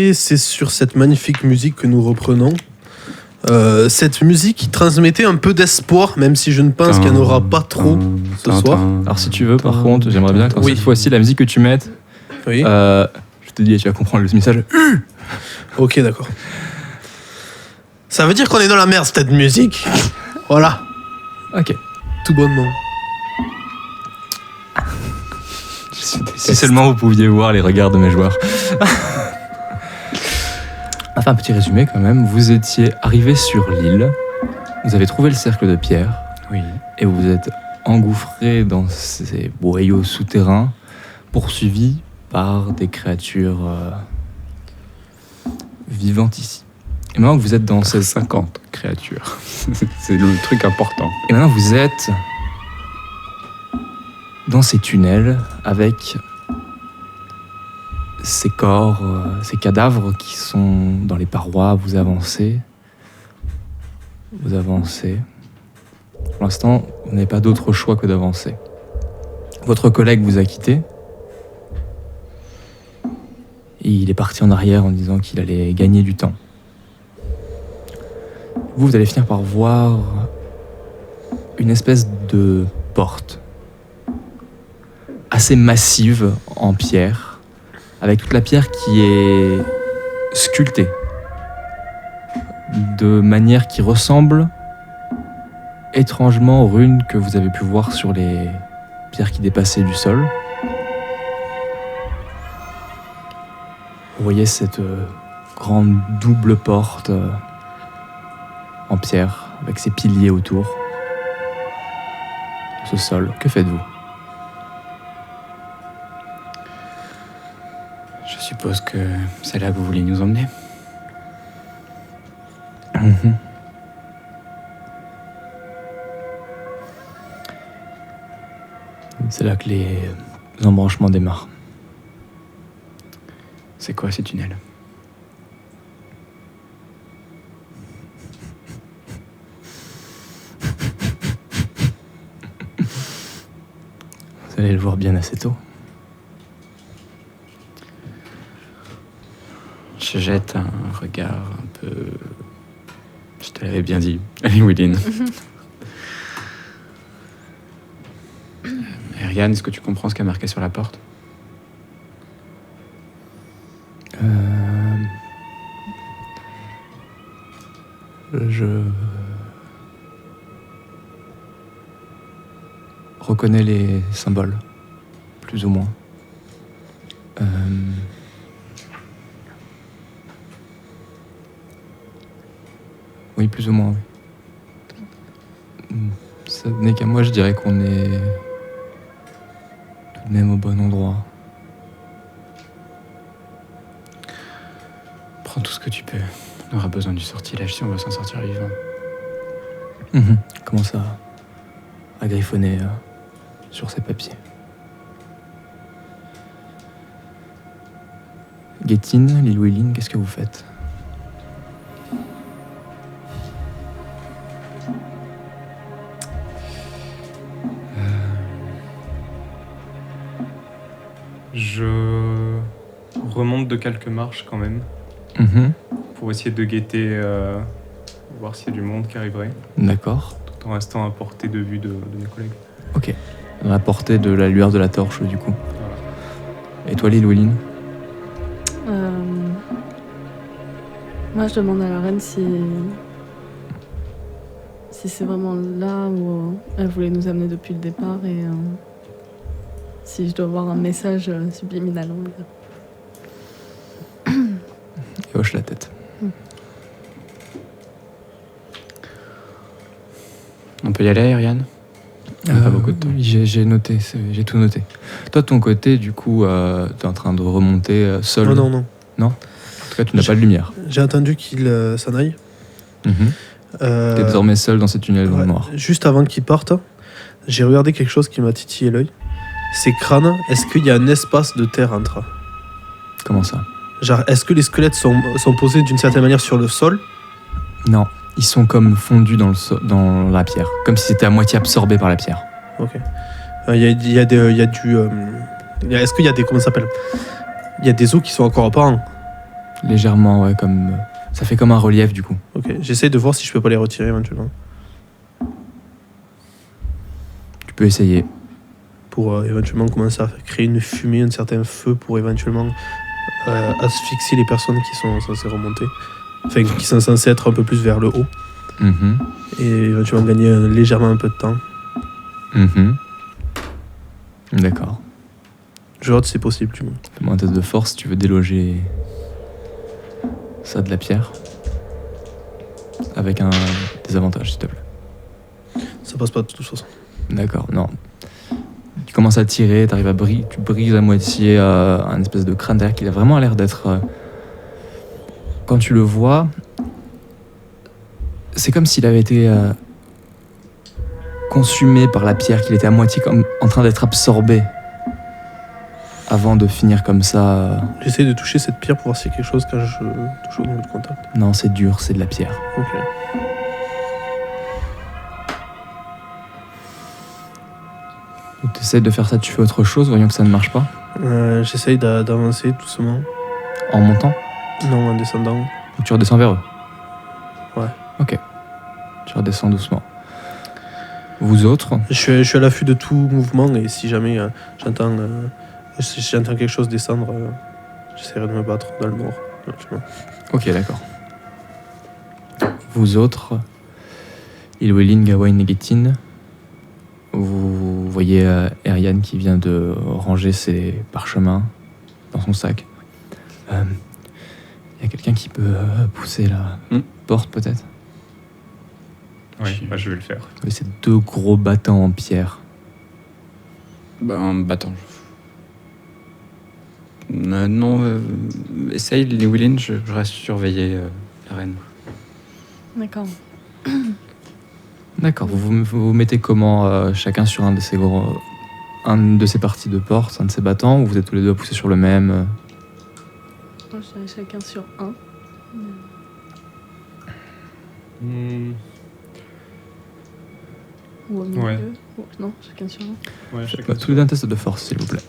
Et c'est sur cette magnifique musique que nous reprenons. Cette musique qui transmettait un peu d'espoir, même si je ne pense qu'il n'y en aura pas trop ce soir. Alors si tu veux, par contre, j'aimerais bien quand Oui. cette fois-ci la musique que tu mettes, Oui. je te dis, tu vas comprendre le message. Ok, d'accord. Ça veut dire qu'on est dans la merde, cette musique. Voilà, Ok. tout bonnement. Si seulement vous pouviez voir les regards de mes joueurs. Enfin, un petit résumé quand même. Vous étiez arrivé sur l'île, vous avez trouvé le cercle de pierre, Oui. et vous êtes engouffré dans ces boyaux souterrains, poursuivis par des créatures vivantes ici. Et maintenant que vous êtes dans C'est cette... 50 créatures. C'est le truc important. Et maintenant vous êtes dans ces tunnels avec ces corps, ces cadavres qui sont dans les parois. Vous avancez. Vous avancez. Pour l'instant, vous n'avez pas d'autre choix que d'avancer. Votre collègue vous a quitté. Et il est parti en arrière en disant qu'il allait gagner du temps. Vous allez finir par voir une espèce de porte assez massive en pierre, avec toute la pierre qui est sculptée de manière qui ressemble étrangement aux runes que vous avez pu voir sur les pierres qui dépassaient du sol. Vous voyez cette grande double porte en pierre, avec ses piliers autour. Ce sol, que faites-vous ? Je suppose que c'est là que vous voulez nous emmener. C'est là que les embranchements démarrent. C'est quoi ces tunnels ? Vous allez le voir bien assez tôt. Je jette un regard un peu... Je te l'avais bien dit. Allez, Willine. Ariane, est-ce que tu comprends ce qu'il y a marqué sur la porte ? Je reconnais les symboles, plus ou moins. Oui, plus ou moins, oui. Ça n'est qu'à moi, je dirais qu'on est tout de même au bon endroit. Prends tout ce que tu peux. On aura besoin du sortilège si on veut s'en sortir vivant. Commence à griffonner sur ces papiers. Guétine, Lilou-Eileen, qu'est-ce que vous faites ? Je remonte de quelques marches quand même pour essayer de guetter, voir s'il y a du monde qui arriverait, D'accord. tout en restant à portée de vue de mes collègues. Ok. À la portée de la lueur de la torche, du coup. Voilà. Et toi, Lilou-Eileen ? Moi, je demande à la reine si c'est vraiment là où elle voulait nous amener depuis le départ et si je dois avoir un message subliminal. On va dire. Il hoche la tête. On peut y aller, Ariane ? On n'a pas beaucoup de temps. Oui, j'ai noté, j'ai tout noté. Toi, de ton côté, du coup, t'es en train de remonter seul. Non. En tout cas, tu n'as pas de lumière. J'ai attendu qu'il s'en aille. T'es désormais seul dans ces tunnels dans le Ouais, noir. juste avant qu'il parte, j'ai regardé quelque chose qui m'a titillé l'œil. Ces crânes, est-ce qu'il y a un espace de terre entre ? Comment ça ? Genre, est-ce que les squelettes sont posés d'une certaine manière sur le sol ? Non, ils sont comme fondus dans la pierre, comme si c'était à moitié absorbé par la pierre. Ok. Il y a du... est-ce qu'il y a des... Comment ça s'appelle ? Il y a des os qui sont encore apparents. Légèrement, ouais, comme... ça fait comme un relief, du coup. Ok, j'essaye de voir si je peux pas les retirer éventuellement. Tu peux essayer. Pour éventuellement commencer à créer une fumée, un certain feu pour éventuellement asphyxier les personnes qui sont censées remonter. Enfin, qui sont censées être un peu plus vers le haut. Et éventuellement gagner légèrement un peu de temps. D'accord. Je vois que c'est possible, du moins. Fais-moi un test de force si tu veux déloger ça de la pierre. Avec un désavantage, s'il te plaît. Ça passe pas de toute façon. D'accord, non. Tu commences à tirer, tu brises à moitié un espèce de crâne derrière qui a vraiment l'air d'être... Quand tu le vois, c'est comme s'il avait été consumé par la pierre, qu'il était à moitié comme en train d'être absorbé avant de finir comme ça. J'essaie de toucher cette pierre pour voir s'il y a quelque chose quand je touche au niveau de contact. Non, c'est dur, c'est de la pierre. Ok. Tu essaies de faire ça, tu fais autre chose, voyons que ça ne marche pas. J'essaye d'avancer doucement. En montant, Non, en descendant. ou tu redescends vers eux. Ouais. Ok. Tu redescends doucement. Vous autres, Je suis à l'affût de tout mouvement et si jamais j'entends quelque chose descendre, j'essaierai de me battre dans le nord. éventuellement. ok, d'accord. Vous autres, Ilwelin, Gawain et Getin, vous voyez Ariane qui vient de ranger ses parchemins dans son sac. Il y a quelqu'un qui peut pousser la porte, peut-être? Oui, bah, je vais le faire. Oui, c'est 2 gros battants en pierre. Ben, battant. Non, essaye, Llewellyn, je reste surveiller la reine. D'accord. D'accord, vous mettez comment chacun sur un de ces parties de porte, un de ces battants, ou vous êtes tous les deux à pousser sur le même Moi, je dirais chacun sur un. Ou au milieu. Ouais. Ou- non, chacun sur un. Ouais, Faites-moi tous les deux un test de force, s'il vous plaît.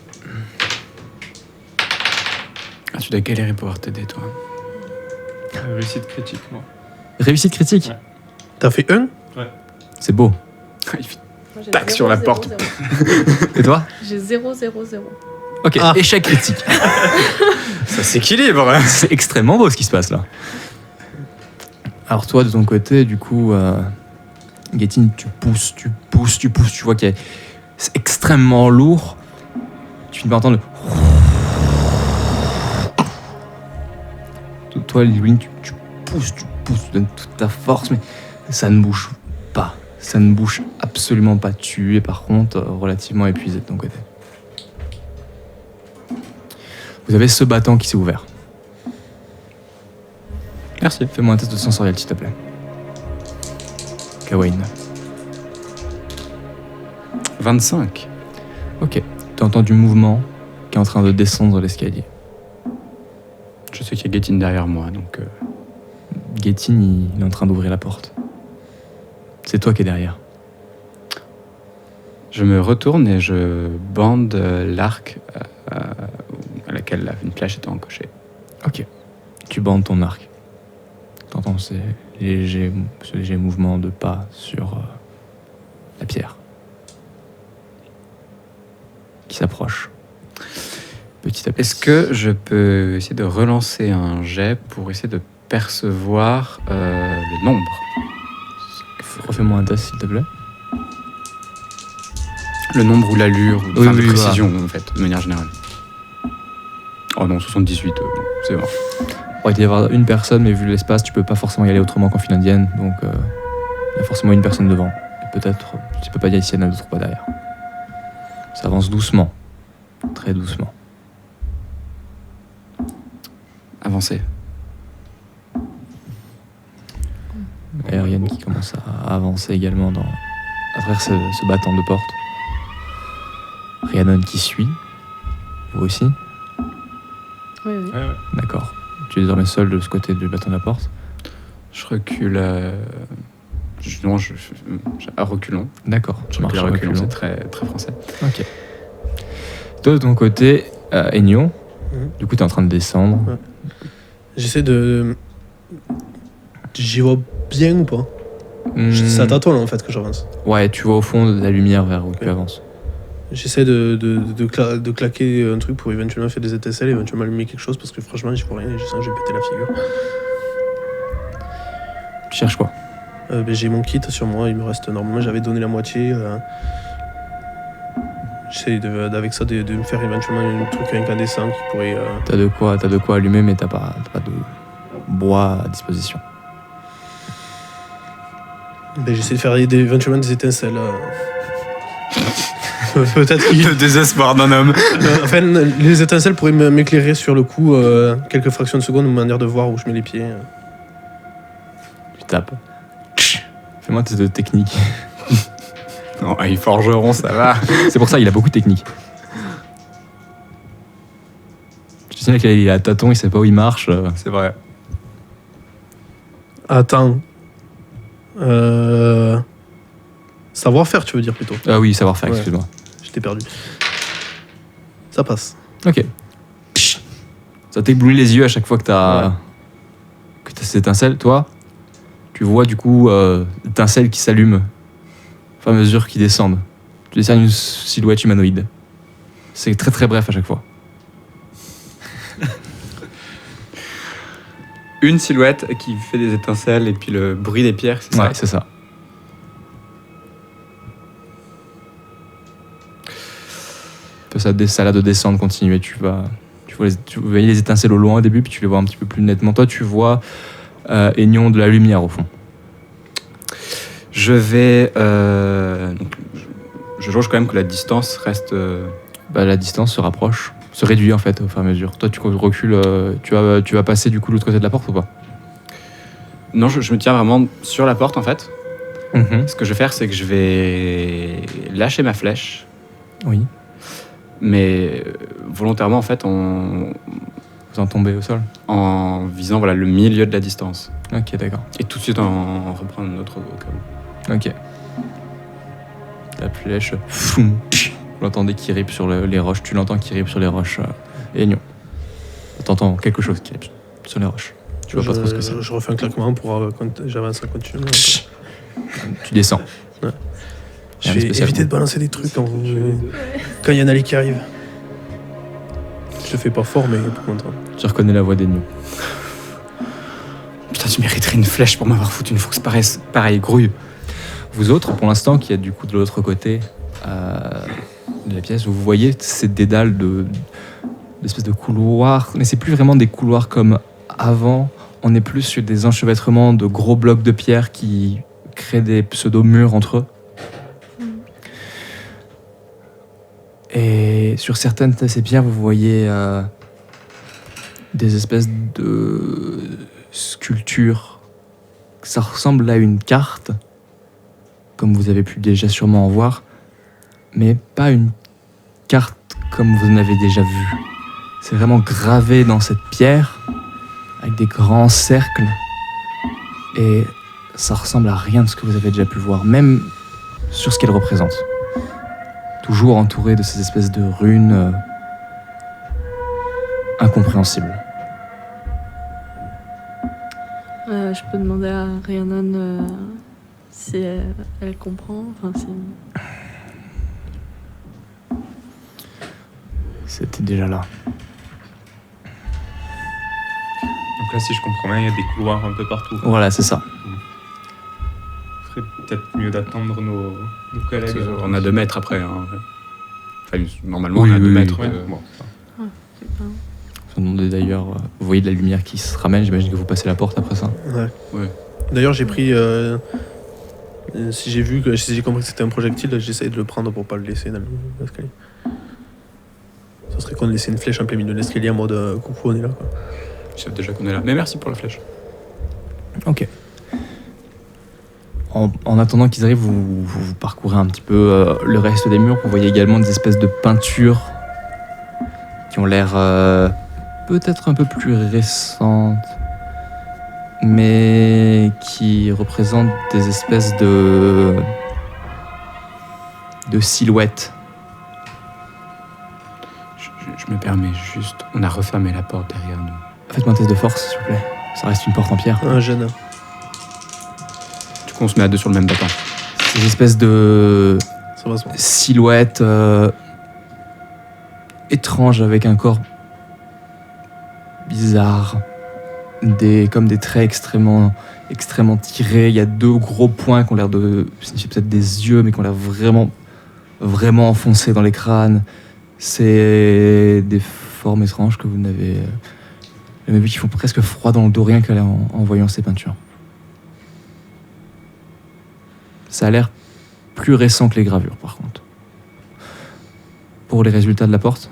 Ah, tu dois galérer pour pouvoir t'aider, toi. Réussite critique, moi. Réussite critique. Ouais. T'as fait un? C'est beau. Il fait Moi, j'ai Tac 0, sur la 0, porte. 0. Et toi? J'ai 0, 0, 0. Ok, Ah. échec critique. Ça s'équilibre, hein. C'est extrêmement beau ce qui se passe là. Alors toi, de ton côté, du coup, Getin, tu pousses, tu vois que c'est extrêmement lourd. Tu peux entendre le... Toi, Lewin, tu pousses, tu donnes toute ta force, mais ça ne bouge pas. Ça ne bouge absolument pas. Tu es par contre relativement épuisé de ton côté. Vous avez ce battant qui s'est ouvert. Merci. Fais-moi un test de sensoriel, s'il te plaît. Gawain. 25. Ok. Tu entends du mouvement qui est en train de descendre l'escalier. Je sais qu'il y a Getin derrière moi, donc... Getin, il est en train d'ouvrir la porte. C'est toi qui es derrière. Je me retourne et je bande l'arc à laquelle une flèche était encochée. Ok. Tu bandes ton arc. T'entends ce léger mouvement de pas sur la pierre. Qui s'approche. Petit à petit. Est-ce que je peux essayer de relancer un jet pour essayer de percevoir le nombre? Refais-moi un test, s'il te plaît. Le nombre ou l'allure, ou Oui, enfin, de oui, précision, en fait, de manière générale. Oh non, 78, bon, c'est bon. Il va y avoir une personne, mais vu l'espace, tu peux pas forcément y aller autrement qu'en file indienne. Donc, il y a forcément une personne devant. Et peut-être, tu peux pas dire s'il y en a d'autres pas derrière. Ça avance doucement. Très doucement. Avancez. Et Ariane qui commence à avancer également à travers ce battant de porte. Rhiannon qui suit. Vous aussi? Oui, oui. Ouais. D'accord. Tu es désormais seul de ce côté du battant de la porte. Je recule... à reculons. D'accord. Tu marches À à reculons, reculons. c'est très, très français. Ok. Toi, de ton côté, Ennio, Mhm. du coup, tu es en train de descendre. Ouais. J'essaie de... J'y vois bien ou pas? C'est à tâtons là en fait que j'avance. Ouais, tu vois au fond de la lumière vers où tu avances. J'essaie de claquer un truc pour éventuellement faire des étincelles, éventuellement allumer quelque chose parce que franchement j'y vois rien et je sens que je vais péter la figure. Tu cherches quoi? J'ai mon kit sur moi, il me reste normalement j'avais donné la moitié. J'essaie avec ça de me faire éventuellement un truc incandescent qui pourrait... T'as de quoi allumer, mais t'as pas de bois à disposition. J'essaie de faire éventuellement des étincelles. Peut-être qu'il... Le désespoir d'un homme. Enfin, les étincelles pourraient m'éclairer sur le coup quelques fractions de secondes, une manière de voir où je mets les pieds. Tu tapes. Fais-moi tes 2 techniques. Non, ils forgeront, ça va. C'est pour ça il a beaucoup de techniques. Je te signale qu'il est à tâtons, il sait pas où il marche. C'est vrai. Attends. Savoir-faire, tu veux dire plutôt. Ah oui, savoir-faire, Ouais. excuse-moi. J'étais perdu. Ça passe. Ok. Ça t'éblouit les yeux à chaque fois que t'as ces étincelles. Toi, tu vois du coup l'étincelle qui s'allume au fur et à mesure qu'ils descendent. Tu discernes une silhouette humanoïde. C'est très très bref à chaque fois. Une silhouette qui fait des étincelles et puis le bruit des pierres, c'est ça? Ouais, c'est ça. Ça a l'air de descendre, continuer. Tu voyais les étincelles au loin au début, puis tu les vois un petit peu plus nettement. Toi, tu vois Aignon de la lumière au fond. Je vais... donc, je jauge quand même que la distance reste... La distance se rapproche, se réduit en fait au fur et à mesure. Toi, tu recules, tu vas passer du coup de l'autre côté de la porte ou pas? Non, je me tiens vraiment sur la porte en fait. Mhm. Ce que je vais faire, c'est que je vais lâcher ma flèche, Oui. mais volontairement en fait Vous en tombez au sol. en visant voilà, le milieu de la distance. Ok, d'accord. Et tout de suite en reprendre une autre au cas où. Ok. La flèche, foum, vous l'entendez qui rip sur les roches. Tu l'entends qui rip sur les roches. Aignon. T'entends quelque chose qui rip sur les roches. Tu vois pas trop ce que c'est. Je refais un claquement pour j'avance à continuer. Tu descends. Je Rien de vais spécial. éviter de balancer des trucs quand il y en a les qui arrivent. Je le fais pas fort, mais pour contre. Tu reconnais la voix d'Aignon. Putain, tu mériterais une flèche pour m'avoir foutu une fausse pareille grouille. Vous autres, pour l'instant, qui êtes du coup de l'autre côté de la pièce, vous voyez ces dédales d'espèces de couloirs, mais c'est plus vraiment des couloirs comme avant. On est plus sur des enchevêtrements de gros blocs de pierre qui créent des pseudo-murs entre eux. Et sur certaines de ces pierres, vous voyez des espèces de sculptures. Ça ressemble à une carte, comme vous avez pu déjà sûrement en voir, mais pas une carte comme vous en avez déjà vu. C'est vraiment gravé dans cette pierre, avec des grands cercles, et ça ressemble à rien de ce que vous avez déjà pu voir, même sur ce qu'elle représente. Toujours entouré de ces espèces de runes incompréhensibles. Je peux demander à Rhiannon si elle comprend. Enfin, si... C'était déjà là. Donc là, si je comprends bien, il y a des couloirs un peu partout. Voilà, c'est ça. Ce serait peut-être mieux d'attendre nos collègues. On a 2 mètres après. Hein. Enfin, normalement, Oui, on a 2 oui, mètres. Ouais, bon, ça. c'est pas- Vous demandez d'ailleurs, vous voyez de la lumière qui se ramène, j'imagine que vous passez la porte après ça. Ouais. D'ailleurs, j'ai pris. Si j'ai compris que c'était un projectile, j'essaye de le prendre pour pas le laisser dans l'escalier. Ça serait con de laisser une flèche en plein milieu de l'escalier en mode coucou, on est là. Quoi. Je sais déjà qu'on est là. Mais merci pour la flèche. Ok. En attendant qu'ils arrivent, vous parcourez un petit peu le reste des murs. Vous voyez également des espèces de peintures qui ont l'air peut-être un peu plus récentes, mais qui représentent des espèces de silhouettes. Je me permets juste. On a refermé la porte derrière nous. Faites-moi un test de force, s'il vous plaît. Ça reste une porte en pierre. Un jeune. Du coup, on se met à deux sur le même battant. Ces espèces de Ça va se voir. silhouettes étranges avec un corps bizarre. Comme des traits extrêmement tirés. Il y a deux gros points qui ont l'air de signifier peut-être des yeux, mais qui ont l'air vraiment enfoncés dans les crânes. C'est des formes étranges que vous n'avez jamais vues, qui font presque froid dans le dos rien qu'en voyant ces peintures. Ça a l'air plus récent que les gravures, par contre. Pour les résultats de la porte,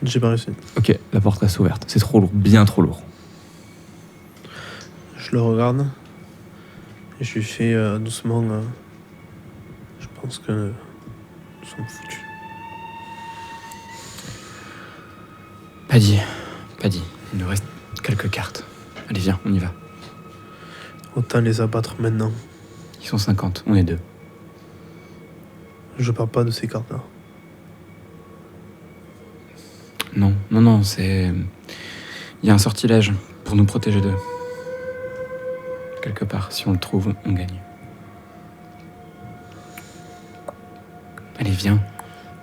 J'ai pas réussi. ok, la porte reste ouverte. C'est trop lourd, bien trop lourd. Je le regarde. Et je lui fais doucement. Je pense que nous sommes foutus. Pas dit. Il nous reste quelques cartes. Allez, viens, on y va. Autant les abattre maintenant. Ils sont 50, on est 2. Je parle pas de ces cartes-là. Non, c'est... Il y a un sortilège pour nous protéger d'eux. Quelque part, si on le trouve, on gagne. Allez, viens.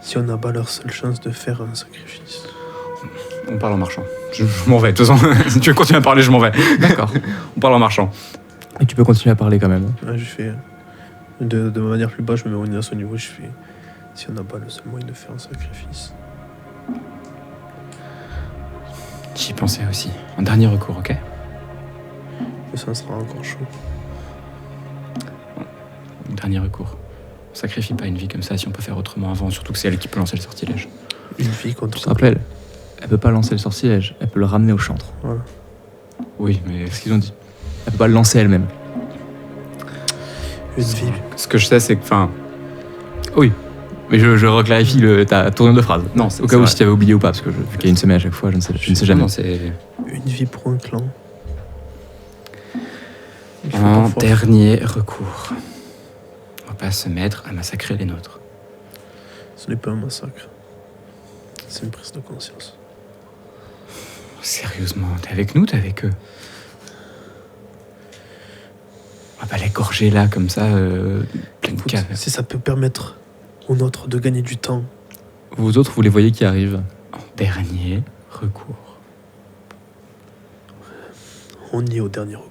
Si on abat leur seule chance de faire un sacrifice. On parle en marchant. Je m'en vais, de toute façon. Si tu veux continuer à parler, je m'en vais. D'accord. On parle en marchant. Et tu peux continuer à parler quand même. Ouais, je fais. De ma manière plus basse, je me mets à son niveau. Je fais. Si on n'a pas le seul moyen de faire un sacrifice. J'y pensais aussi. Un dernier recours, ok? Mais ça sera encore chaud. Un dernier recours. On sacrifie pas une vie comme ça si on peut faire autrement avant, surtout que c'est elle qui peut lancer le sortilège. Une vie contre. Tu te rappelles, elle peut pas lancer le sortilège, elle peut le ramener au chantre. Voilà. Oui, mais C'est ce qu'ils ont dit. Elle peut pas le lancer elle-même. Une vie. ce que je sais, c'est que... Enfin, Oui. Mais je reclarifie ta tournure de phrase. non, Au cas où si tu avais oublié ou pas, parce que vu qu'il y a une semaine à chaque fois, je ne sais jamais. Non, c'est... Une vie pour un clan. Il faut En parfois- dernier recours. On va pas se mettre à massacrer les nôtres. Ce n'est pas un massacre. C'est une prise de conscience. Sérieusement, t'es avec nous, t'es avec eux? On va pas les gorger là, comme ça, pleine Écoute, cave. si ça peut permettre aux nôtres de gagner du temps, Vous autres, vous les voyez qui arrivent. En dernier recours. on y est au dernier recours.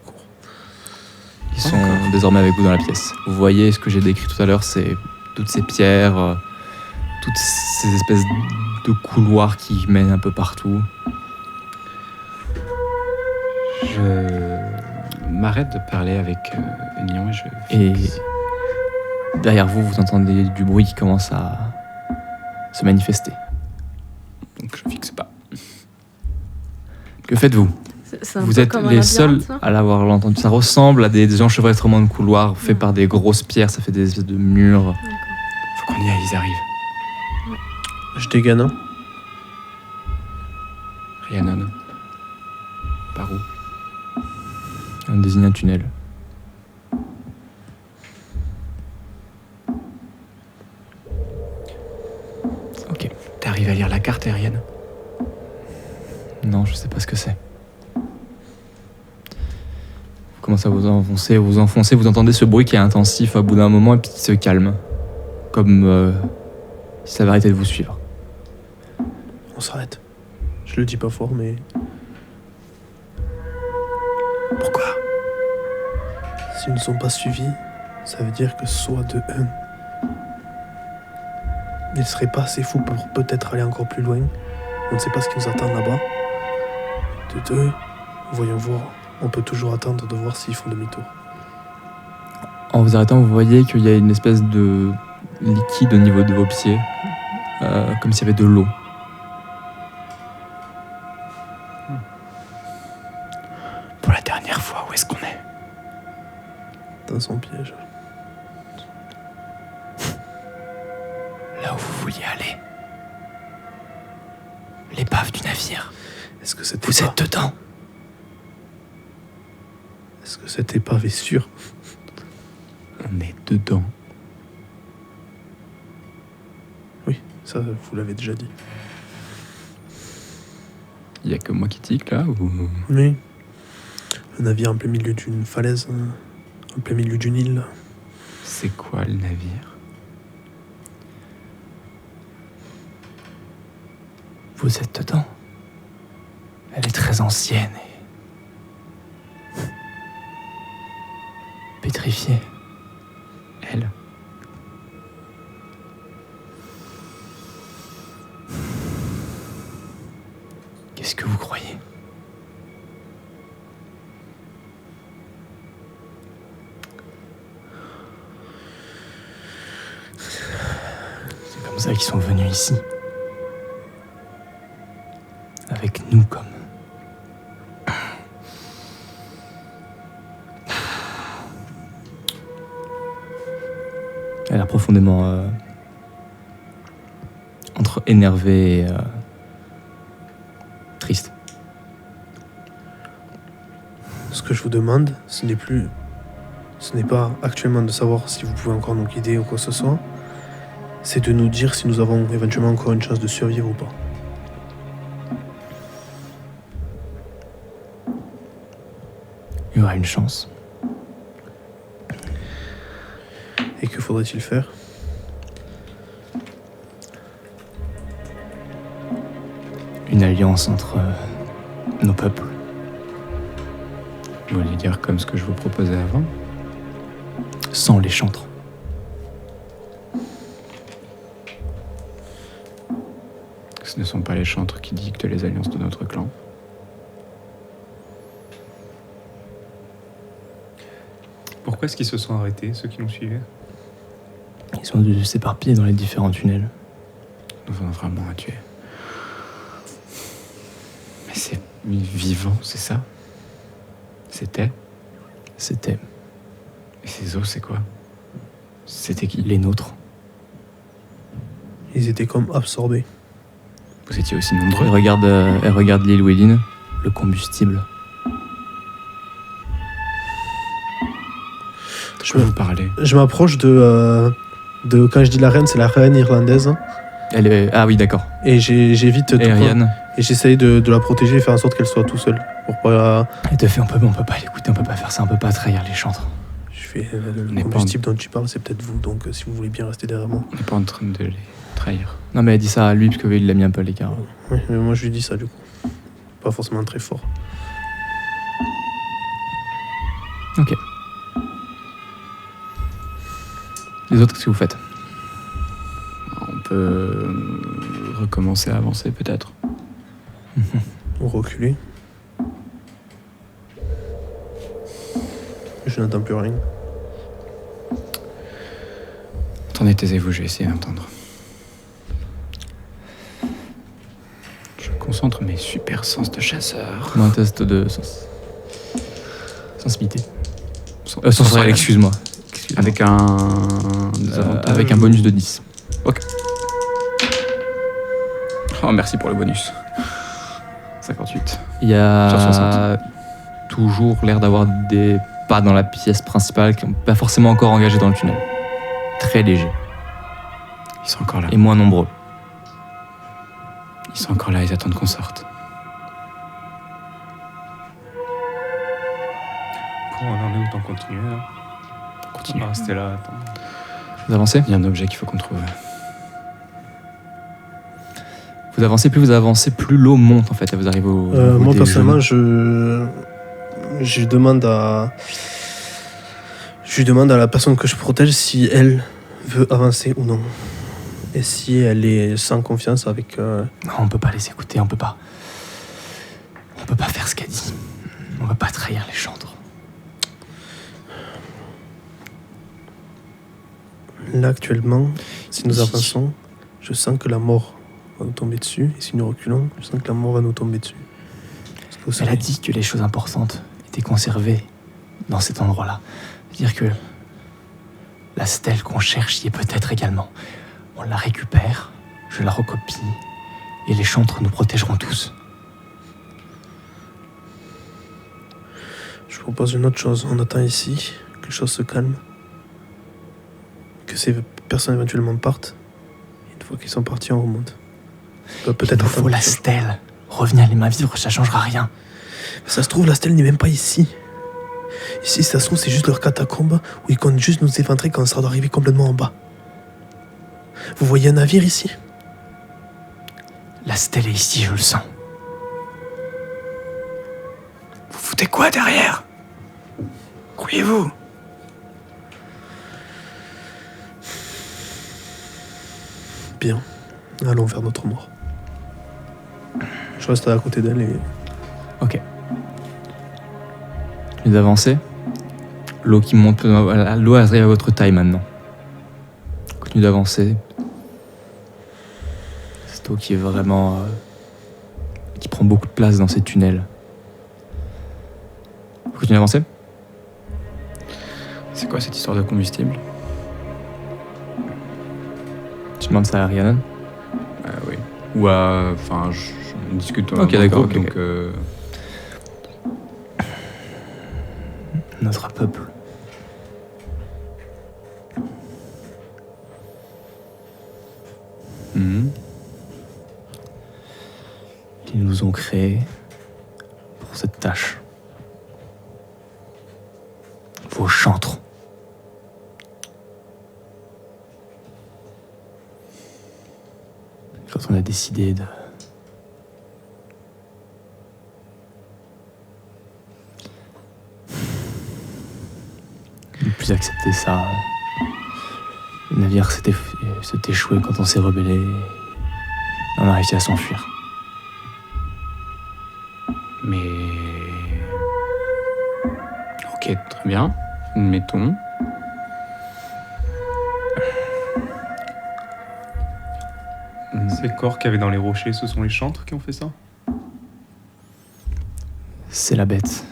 Ils sont D'accord. désormais avec vous dans la pièce. Vous voyez ce que j'ai décrit tout à l'heure, c'est toutes ces pierres, toutes ces espèces de couloirs qui mènent un peu partout. Je m'arrête de parler avec Nion et je... Et derrière vous, vous entendez du bruit qui commence à se manifester. Donc je fixe pas. Que faites-vous? C'est un Vous peu êtes comme un les seuls labyrinthe, ça. à l'avoir entendu. Ça ressemble à des enchevêtrements de couloirs faits par des grosses pierres, ça fait des espèces de murs. Faut qu'on y aille, ils arrivent. Je dégaine un. Rhiannon. Par où? On désigne un tunnel. Ok. T'arrives à lire la carte, Ariane? Non, je sais pas ce que c'est. Vous commencez à vous enfoncer, vous entendez ce bruit qui est intensif au bout d'un moment et puis qui se calme. Comme si ça avait arrêté de vous suivre. On s'arrête. Je le dis pas fort, mais. Pourquoi? S'ils ne sont pas suivis, ça veut dire que soit de un, ils ne seraient pas assez fous pour peut-être aller encore plus loin. On ne sait pas ce qui nous attend là-bas. De deux, voyons voir. On peut toujours attendre de voir s'ils font demi-tour. En vous arrêtant, vous voyez qu'il y a une espèce de liquide au niveau de vos pieds, comme s'il y avait de l'eau. Pour la dernière fois, où est-ce qu'on est? Dans son piège. Là où vous vouliez aller. L'épave du navire. Est-ce que cette Vous épave... êtes dedans. Est-ce que cette épave est sûre? On est dedans. Oui, ça, vous l'avez déjà dit. Il n'y a que moi qui tique là ou... Oui. Un navire en plein milieu d'une falaise, en plein milieu d'une île. C'est quoi le navire? Vous êtes dedans. Elle est très ancienne et pétrifiée. Elle? Qu'est-ce que vous croyez? C'est comme ça qu'ils sont venus ici. Avec nous comme... Elle a profondément entre énervée et triste. Ce que je vous demande, ce n'est pas actuellement de savoir si vous pouvez encore nous guider ou quoi que ce soit. C'est de nous dire si nous avons éventuellement encore une chance de survivre ou pas. Il y aura une chance. Et que faudrait-il faire? Une alliance entre nos peuples. Vous voulez dire comme ce que je vous proposais avant? Sans les chantres. Ce ne sont pas les chantres qui dictent les alliances de notre clan. Pourquoi est-ce qu'ils se sont arrêtés, ceux qui nous suivaient? Ils ont dû s'éparpiller dans les différents tunnels. Nous avons vraiment à tuer. Mais c'est vivant, c'est ça? C'était? C'était Et ces os, c'est quoi? C'était qui? Les nôtres. Ils étaient comme absorbés. Vous étiez aussi nombreux? Elle regarde l'île Wellin, le combustible. Je peux vous parler. Je m'approche de quand je dis la reine, c'est la reine irlandaise. Elle est... Ah oui, d'accord. Et j'évite Et Ariane, et j'essaye de la protéger et faire en sorte qu'elle soit tout seule. Pour pas. elle te fait on peut pas l'écouter, on peut pas faire ça, on peut pas trahir les chantres. Je fais le On n'est pas combustible dont tu parles, c'est peut-être vous. Donc si vous voulez bien rester derrière moi. On n'est pas en train de les trahir. Non mais elle dit ça à lui parce qu'il l'a mis un peu à l'écart. Oui, mais moi je lui dis ça du coup. Pas forcément très fort. Ok. Les autres, qu'est-ce que vous faites? On peut recommencer à avancer peut-être. Ou reculer. Je n'entends plus rien. Attendez, taisez-vous, je vais essayer d'entendre. Je concentre mes super sens de chasseur. Un test de sensibilité. Sensoriel, excuse-moi. Avec un désavantage. Avec un bonus de 10. Oh, merci pour le bonus. 58. Il y Sur a 60. toujours l'air d'avoir des pas dans la pièce principale qui n'ont pas forcément encore engagé dans le tunnel. Très léger. Ils sont encore là. Et moins nombreux. Ils sont encore là, ils attendent qu'on sorte. Pour on en est, autant continuer. Hein. On Continue. va rester là, attends. Vous avancez? Il y a un objet qu'il faut qu'on trouve. Vous avancez, plus l'eau monte en fait. Vous arrivez au. niveau Moi des personnellement, genoux. je demande à la personne que je protège si elle veut avancer ou non. Et si elle est sans confiance avec. Non, on peut pas les écouter, on peut pas. On peut pas faire ce qu'elle dit. On peut pas trahir les chantres. Là actuellement, si nous avançons, je sens que la mort va nous tomber dessus. Et si nous reculons, je sens que la mort va nous tomber dessus. Est-ce que vous Elle a savez dit que les choses importantes étaient conservées dans cet endroit-là. C'est-à-dire que la stèle qu'on cherche y est peut-être également. On la récupère, je la recopie, et les chantres nous protégeront tous. Je vous propose une autre chose. On attend ici, que les choses se calment. Que ces personnes éventuellement partent. Une fois qu'ils sont partis, on remonte. On peut Il peut-être nous faut attendre la quelque chose. stèle. Revenez à les mains vives, ça changera rien. Ça se trouve, la stèle n'est même pas ici. Ici, ça se trouve, c'est juste leur catacombe où ils comptent juste nous éventrer quand on sera d'arriver complètement en bas. Vous voyez un navire ici? La stèle est ici, je le sens. Vous foutez quoi derrière? Croyez-vous? Bien, allons vers notre mort. Je reste à côté d'elle et... Ok. Vous avancez. L'eau qui monte, l'eau arrive à votre taille maintenant. Continuez d'avancer. Cette eau qui est vraiment... qui prend beaucoup de place dans ces tunnels. Vous continuez d'avancer? C'est quoi cette histoire de combustible? Tu demandes ça à Rhiannon? Oui. Ou à... Enfin, on discute Ok, dans le d'accord, groupe, ok, donc... Notre peuple. Ils nous ont créés pour cette tâche. Vos chantres. Quand on a décidé de... ne plus accepter ça. Le navire s'est échoué quand on s'est rebellé. On a réussi à s'enfuir. Mais... Ok, très bien. Mettons. Ces corps qu'il y avait dans les rochers, ce sont les chantres qui ont fait ça? C'est la bête.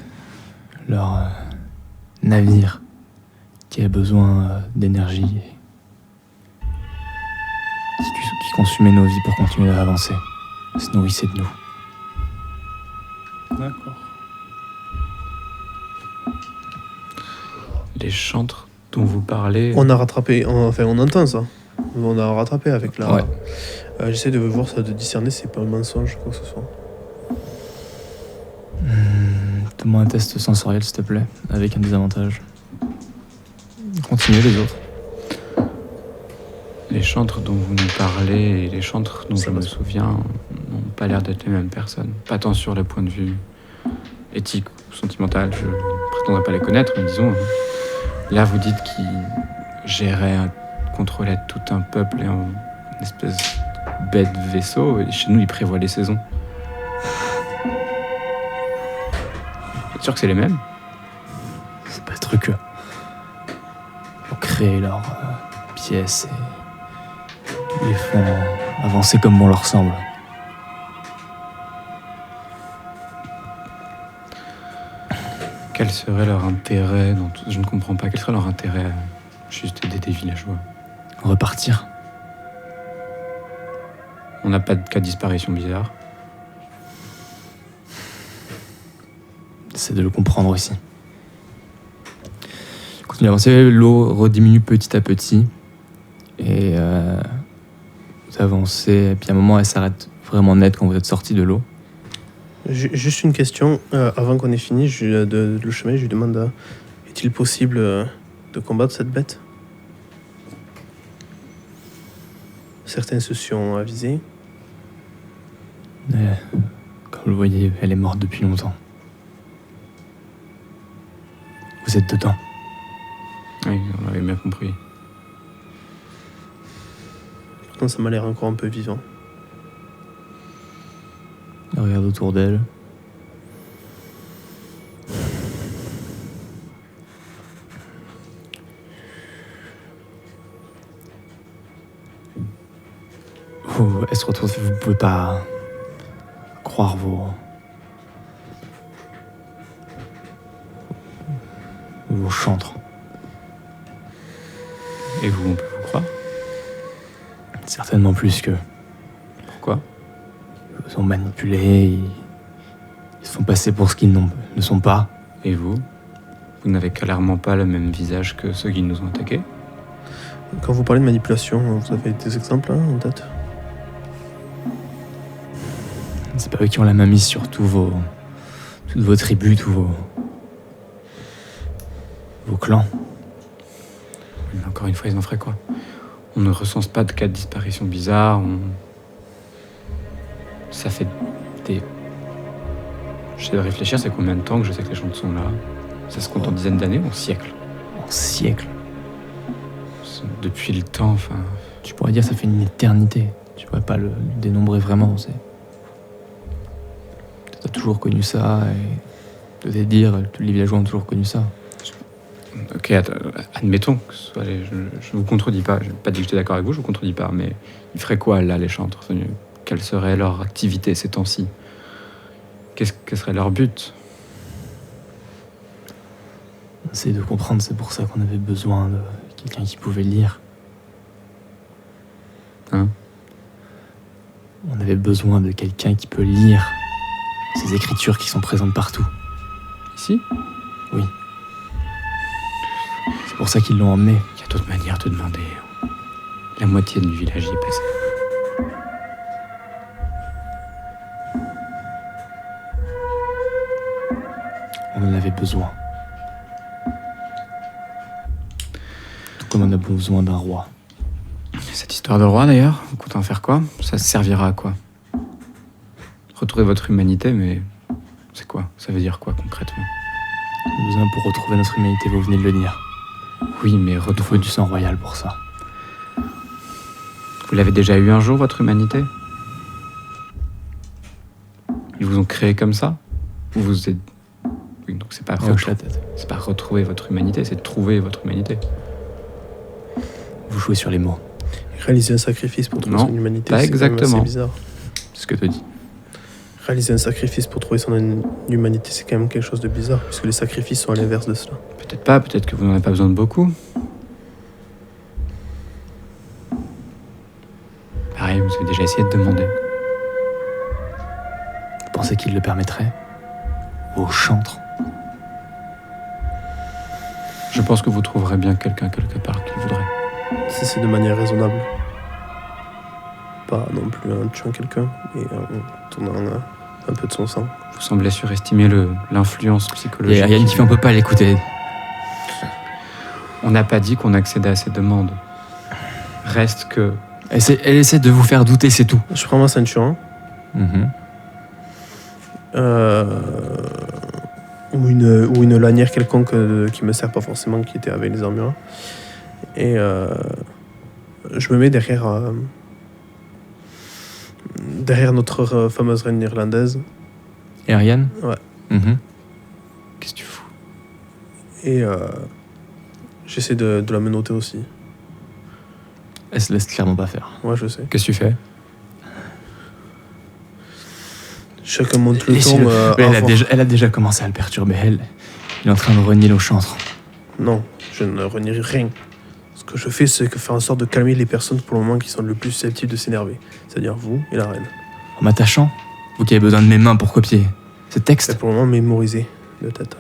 Leur navire qui a besoin d'énergie et qui consumait nos vies pour continuer à avancer. Se nourrissait de nous. D'accord. Les chantres dont vous parlez... On a rattrapé, enfin on entend ça. On a rattrapé avec la... Ouais. J'essaie de voir ça, de discerner si c'est pas un mensonge, quoi que ce soit. Fais-moi un test sensoriel, s'il te plaît, avec un désavantage. Continuez les autres. Les chantres dont vous nous parlez et les chantres dont je me souviens n'ont pas l'air d'être les mêmes personnes. Pas tant sur le point de vue éthique ou sentimental, je ne prétendrai pas les connaître, mais disons... Là, vous dites qu'ils géraient, contrôlaient tout un peuple et une espèce de bête vaisseau, et chez nous, ils prévoient les saisons. Vous êtes sûr que c'est les mêmes? C'est pas truc. Ils ont créé leurs pièces et ils les font avancer comme bon leur semble. Quel serait leur intérêt dans tout... Je ne comprends pas. Quel serait leur intérêt à juste aider des villageois? Repartir. On n'a pas de cas de disparition bizarre. C'est de le comprendre aussi. Continuez d'avancer, l'eau rediminue petit à petit. Et vous avancez, et puis à un moment elle s'arrête vraiment net quand vous êtes sorti de l'eau. Juste une question, avant qu'on ait fini le chemin, je lui demande est-il possible de combattre cette bête? Certains se sont avisés. Mais, comme vous le voyez, elle est morte depuis longtemps. Vous êtes dedans. Oui, on l'avait bien compris. Pourtant, ça m'a l'air encore un peu vivant. Elle regarde autour d'elle. Elle se retrouve, vous pouvez pas croire vos chantres. Et vous, on peut vous croire? Certainement plus que... Pourquoi? Ils sont manipulés, ils se font passer pour ce qu'ils ne sont pas. Et vous? Vous n'avez clairement pas le même visage que ceux qui nous ont attaqués? Quand vous parlez de manipulation, vous avez des exemples en tête? C'est pas eux qui ont la main mise sur toutes vos tribus, tous vos clans. Mais encore une fois, ils en feraient quoi? On ne recense pas de cas de disparition bizarres. Ça fait des... J'essaie de réfléchir, c'est combien de temps que je sais que les chantres sont là? Ça se compte en dizaines d'années ou en siècles? En siècles. Depuis le temps, enfin... Tu pourrais dire ça fait une éternité. Tu pourrais pas le dénombrer vraiment, c'est... T'as toujours connu ça, et de te dire, tous les villageois ont toujours connu ça. Ok, admettons que ce soit je vous contredis pas, je n'ai pas dit que j'étais d'accord avec vous, je vous contredis pas, mais ils feraient quoi là, les chantres? Quelle serait leur activité ces temps-ci? Quel serait leur but? On essaie de comprendre, c'est pour ça qu'on avait besoin de quelqu'un qui pouvait lire. Hein? On avait besoin de quelqu'un qui peut lire ces écritures qui sont présentes partout. Ici? Oui. C'est pour ça qu'ils l'ont emmené. Il y a d'autres manières de demander. La moitié du village y est passé. On en avait besoin. Tout comme on a besoin d'un roi. Cette histoire de roi d'ailleurs, vous comptez en faire quoi? Ça servira à quoi? Retrouver votre humanité, mais c'est quoi? Ça veut dire quoi concrètement? On a besoin pour retrouver notre humanité, vous venez de le dire. Oui, mais Il faut retrouver... du sang royal pour ça. Vous l'avez déjà eu un jour, votre humanité? Ils vous ont créé comme ça? Ou vous êtes... Oui, donc c'est pas, Hoche la tête. c'est pas retrouver votre humanité, c'est trouver votre humanité. Vous jouez sur les mots. Réaliser un sacrifice pour trouver Non, son humanité, pas c'est quand même exactement. assez bizarre. C'est ce que tu dis. Réaliser un sacrifice pour trouver son humanité, c'est quand même quelque chose de bizarre, puisque les sacrifices sont à l'inverse de cela. Peut-être pas, peut-être que vous n'en avez pas besoin de beaucoup. Pareil, vous avez déjà essayé de demander. Vous pensez qu'il le permettrait? Aux chantres. Je pense que vous trouverez bien quelqu'un quelque part qui voudrait. Si c'est de manière raisonnable. Pas non plus en tuant quelqu'un, mais en tournant un peu de son sang. Vous semblez surestimer l'influence Il psychologique. y a Yann qui fait on peut pas l'écouter. On n'a pas dit qu'on accédait à ces demandes. Reste que... Elle essaie de vous faire douter, c'est tout. Je prends ma ceinture, hein, ou une lanière quelconque qui me sert pas forcément, qui était avec les armures. Et je me mets derrière notre fameuse reine irlandaise. Et Ariane? Ouais. Qu'est-ce que tu fous? Et j'essaie de la menotter aussi. Elle se laisse clairement pas faire. Ouais, je sais. Qu'est-ce que tu fais? Chacun monte le Laissez-le. ton. Mais elle a déjà commencé à le perturber. Il est en train de renier au chantre. Non, je ne renierai rien. Ce que je fais, c'est que faire en sorte de calmer les personnes pour le moment qui sont le plus susceptibles de s'énerver. C'est-à-dire vous et la reine. En m'attachant, vous qui avez besoin de mes mains pour copier ce texte. C'est pour le moment mémorisé de tête.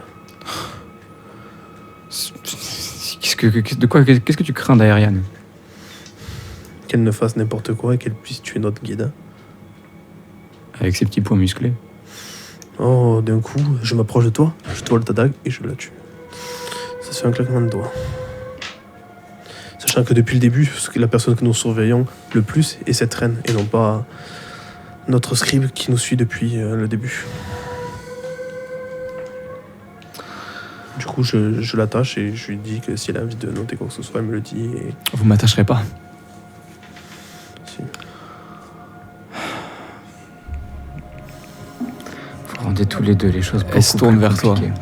Qu'est-ce que tu crains d'Ariane? Qu'elle ne fasse n'importe quoi et qu'elle puisse tuer notre guide. Avec ses petits poings musclés. Oh, d'un coup, je m'approche de toi, je toile ta dague et je la tue. Ça se fait un claquement de doigts. Sachant que depuis le début, la personne que nous surveillons le plus est cette reine et non pas notre scribe qui nous suit depuis le début. Du coup, je l'attache et je lui dis que si elle a envie de noter quoi que ce soit, elle me le dit. Et... Vous m'attacherez pas. Si. Vous rendez tous les deux les choses beaucoup Elle se tourne plus vers toi. compliquées.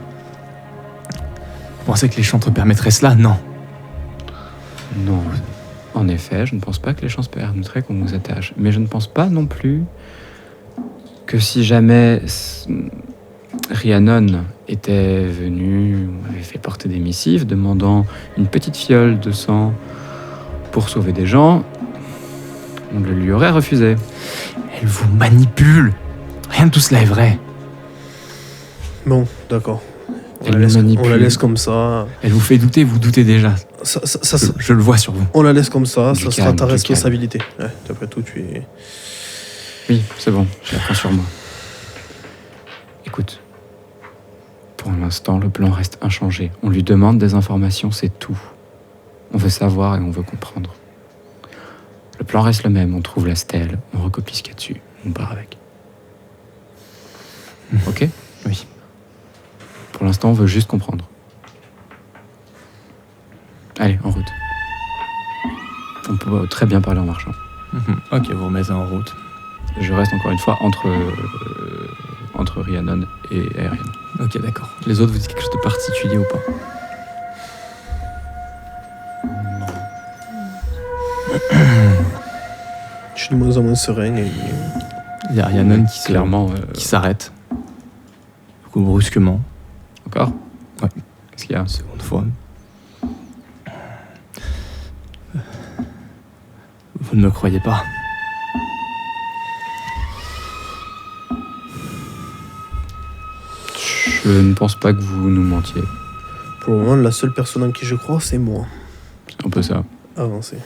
Vous pensez que les chantres permettraient cela? Non. Non. En effet, je ne pense pas que les chances permettraient qu'on nous attache. Mais je ne pense pas non plus que si jamais Rhiannon était venu, ou avait fait porter des missives demandant une petite fiole de sang pour sauver des gens, on le lui aurait refusé. Elle vous manipule. Rien de tout cela est vrai. Bon, d'accord. Elle nous manipule. On la laisse comme ça. Elle vous fait douter, vous doutez déjà. Je le vois sur vous. On la laisse comme ça, Du ça sera calme, ta du responsabilité. Ouais, d'après tout, tu es... Oui, c'est bon, je la prends sur moi. Écoute, pour l'instant, le plan reste inchangé. On lui demande des informations, c'est tout. On veut savoir et on veut comprendre. Le plan reste le même, on trouve la stèle, on recopie ce qu'il y a dessus, on part avec. Ok ? Oui. Pour l'instant, on veut juste comprendre. Allez, en route. On peut très bien parler en marchant. Ok, vous remettez en route. Je reste encore une fois entre Rhiannon et Aerian. Ok, d'accord. Les autres, vous dites quelque chose de particulier ou pas? Je suis de moins en moins serein et Il y a Rhiannon qui Clairement. qui s'arrête. Du coup, brusquement. Encore ? Ouais. Qu'est-ce qu'il y a ? Une seconde fois. Vous ne me croyez pas? Je ne pense pas que vous nous mentiez. pour le moment, la seule personne en qui je crois, c'est moi. C'est un peu ça. Avancez.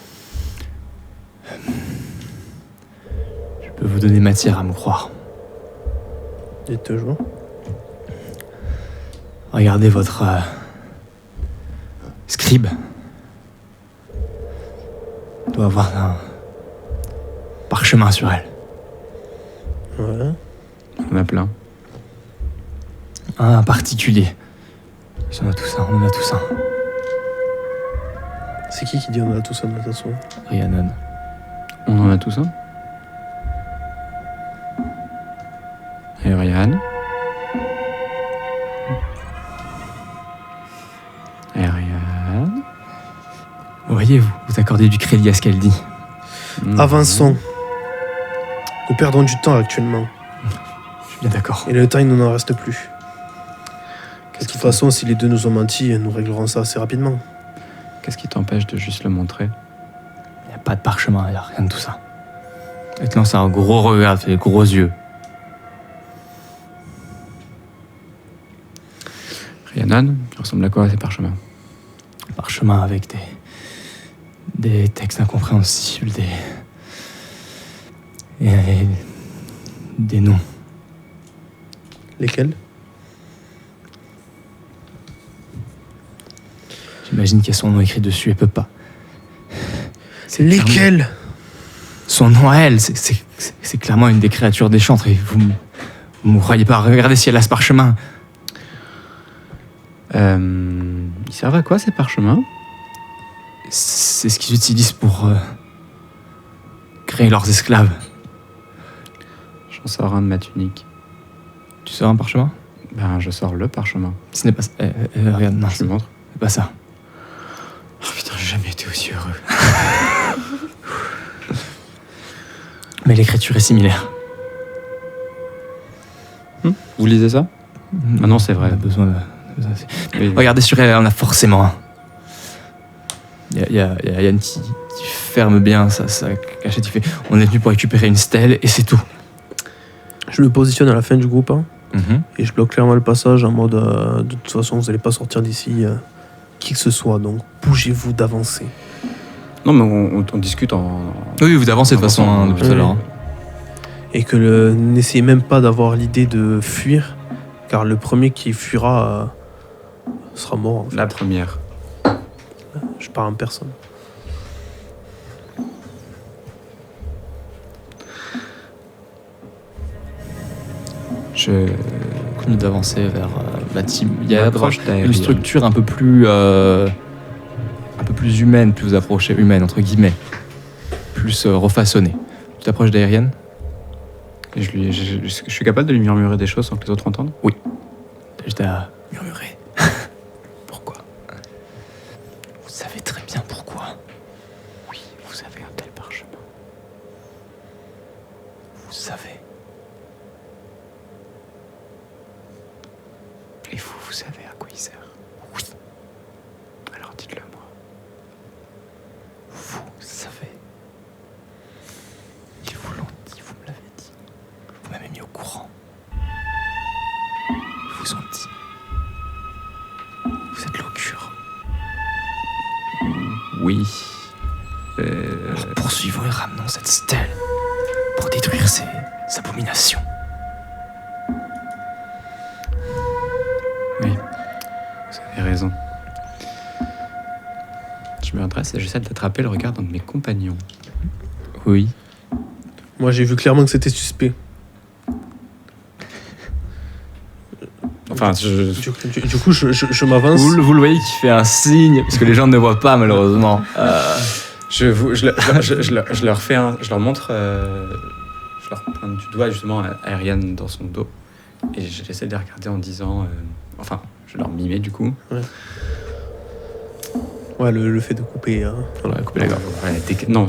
Je peux vous donner matière à me croire. Dites toujours. Regardez votre scribe. Il doit avoir un parchemin sur elle. Ouais. On a plein. Un particulier. On a tous un, on en a tous un. C'est qui dit on a tout ça de toute façon? Rhiannon. On en a tous un. Et Ryan. Et Ryan. Voyez, vous accordez du crédit à ce qu'elle dit. Avançons. Nous perdons du temps actuellement. Je suis bien d'accord. Et le temps, il ne nous en reste plus. De Qu'est-ce toute façon, si les deux nous ont menti, nous réglerons ça assez rapidement. Qu'est-ce qui t'empêche de juste le montrer? Il n'y a pas de parchemin, il n'y a rien de tout ça. Elle te lance un gros regard, fait des gros yeux. Rhiannon, tu ressembles à quoi ces parchemins? Un parchemin avec des textes incompréhensibles, et des noms. Lesquels? J'imagine qu'il y a son nom écrit dessus, elle peut pas. C'est Lesquels? Son nom à elle, c'est clairement une des créatures des chantres. Et vous me croyez pas? Regardez si elle a ce parchemin. Ils servent à quoi ces parchemins? C'est ce qu'ils utilisent pour créer leurs esclaves. J'en sors un de ma tunique. Tu sors un parchemin? Ben, je sors le parchemin. Ce n'est pas ça. Regarde, non, Je c'est lui montre. pas ça. Oh putain, j'ai jamais été aussi heureux. Mais l'écriture est similaire. Vous lisez ça? Ah non, c'est vrai. On a besoin de... Oui. Regardez sur elle, elle en a forcément un. Il y a Yann qui ferme bien sa cachette. Il fait, on est venu pour récupérer une stèle et c'est tout. Je me positionne à la fin du groupe hein, Mhm. et je bloque clairement le passage en mode de toute façon, vous n'allez pas sortir d'ici qui que ce soit, donc bougez-vous d'avancer. Non, mais on discute en... Oui, vous avancez de toute façon hein, depuis tout à l'heure. hein. Et que n'essayez même pas d'avoir l'idée de fuir, car le premier qui fuira sera mort. En fait. La première. Je pars en personne. Je... Continue d'avancer vers la team. Il y a m'approche une d'Aerian. structure un peu plus humaine, plus vous approchez, humaine entre guillemets, plus refaçonnée. Tu t'approches d'Aerian? Et je suis capable de lui murmurer des choses sans que les autres entendent? T'as juste à murmurer. Pourquoi? Vous savez très bien pourquoi. Oui, vous avez un tel parchemin. Vous savez. Et vous savez à quoi il sert? Oui. Alors dites-le moi. Vous savez. Ils vous l'ont dit, vous me l'avez dit. Vous m'avez mis au courant. Ils vous ont dit. Vous êtes l'Augure. Oui. Alors poursuivons et ramenons cette stèle pour détruire ces abominations. raison. Je me redresse et j'essaie d'attraper le regard d'un de mes compagnons. Oui. Moi, j'ai vu clairement que c'était suspect. Enfin, Du coup, je m'avance. Vous le voyez qui fait un signe, parce que les gens ne voient pas malheureusement. je leur fais je leur montre, je leur pointe du doigt justement à Ariane dans son dos. Et j'essaie de les regarder en disant, je leur mimais du coup. Ouais, le fait de couper. Hein. Voilà, couper la gorge. Non,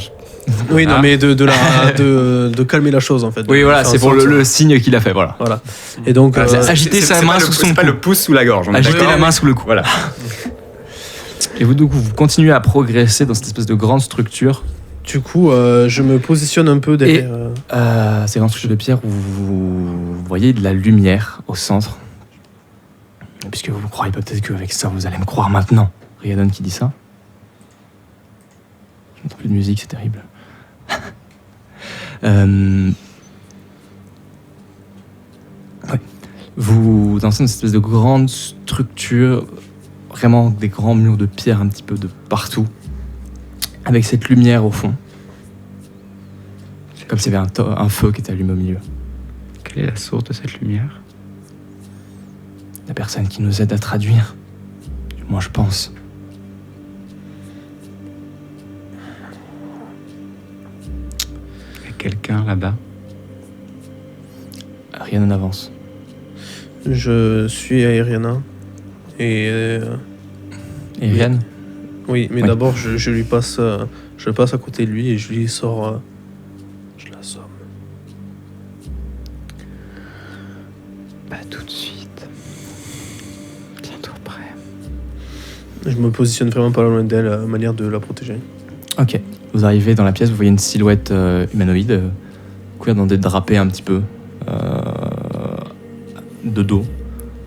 Oui, non, mais de calmer la chose en fait. Oui, voilà, c'est pour le signe qu'il a fait, voilà. Et donc, agiter sa main sous son cou. C'est pas le pouce sous la gorge. Agiter la main sous le cou. Voilà. Et vous, donc, vous continuez à progresser dans cette espèce de grande structure. Du coup, je me positionne un peu derrière. Ces grandes structures de pierre où vous voyez de la lumière au centre. Puisque vous croyez peut-être qu'avec ça, vous allez me croire maintenant. Rhiannon qui dit ça. Je n'entends plus de musique, c'est terrible. Ouais. Vous, dans une espèce de grande structure, vraiment des grands murs de pierre un petit peu de partout, avec cette lumière au fond. Comme s'il y avait un feu qui était allumé au milieu. Quelle est la source de cette lumière? La personne qui nous aide à traduire. Du moins, je pense. Il y a quelqu'un là-bas. Rien n'avance. Je suis Ariana. Et Ariane? oui, mais Oui. d'abord, je lui passe, je passe à côté de lui et je lui sors. Je l'assomme. Pas tout de suite. Tiens-toi prêt. Je me positionne vraiment pas loin d'elle, manière de la protéger. Ok. Vous arrivez dans la pièce, vous voyez une silhouette humanoïde, couverte dans des drapés un petit peu, de dos,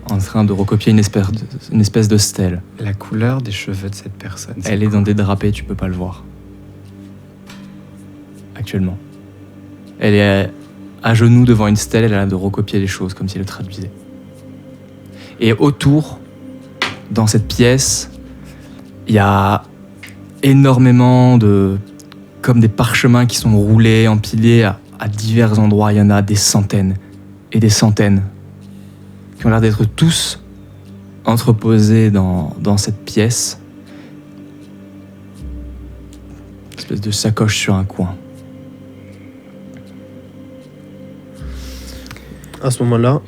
en train de recopier une espèce de stèle. La couleur des cheveux de cette personne. Elle est dans des drapés, tu peux pas le voir. Actuellement. Elle est à genoux devant une stèle, elle a l'air de recopier les choses comme si elle le traduisait. Et autour, dans cette pièce, il y a énormément comme des parchemins qui sont roulés, empilés à divers endroits. Il y en a des centaines et des centaines qui ont l'air d'être tous entreposés dans cette pièce. Une espèce de sacoche sur un coin. À ce moment-là,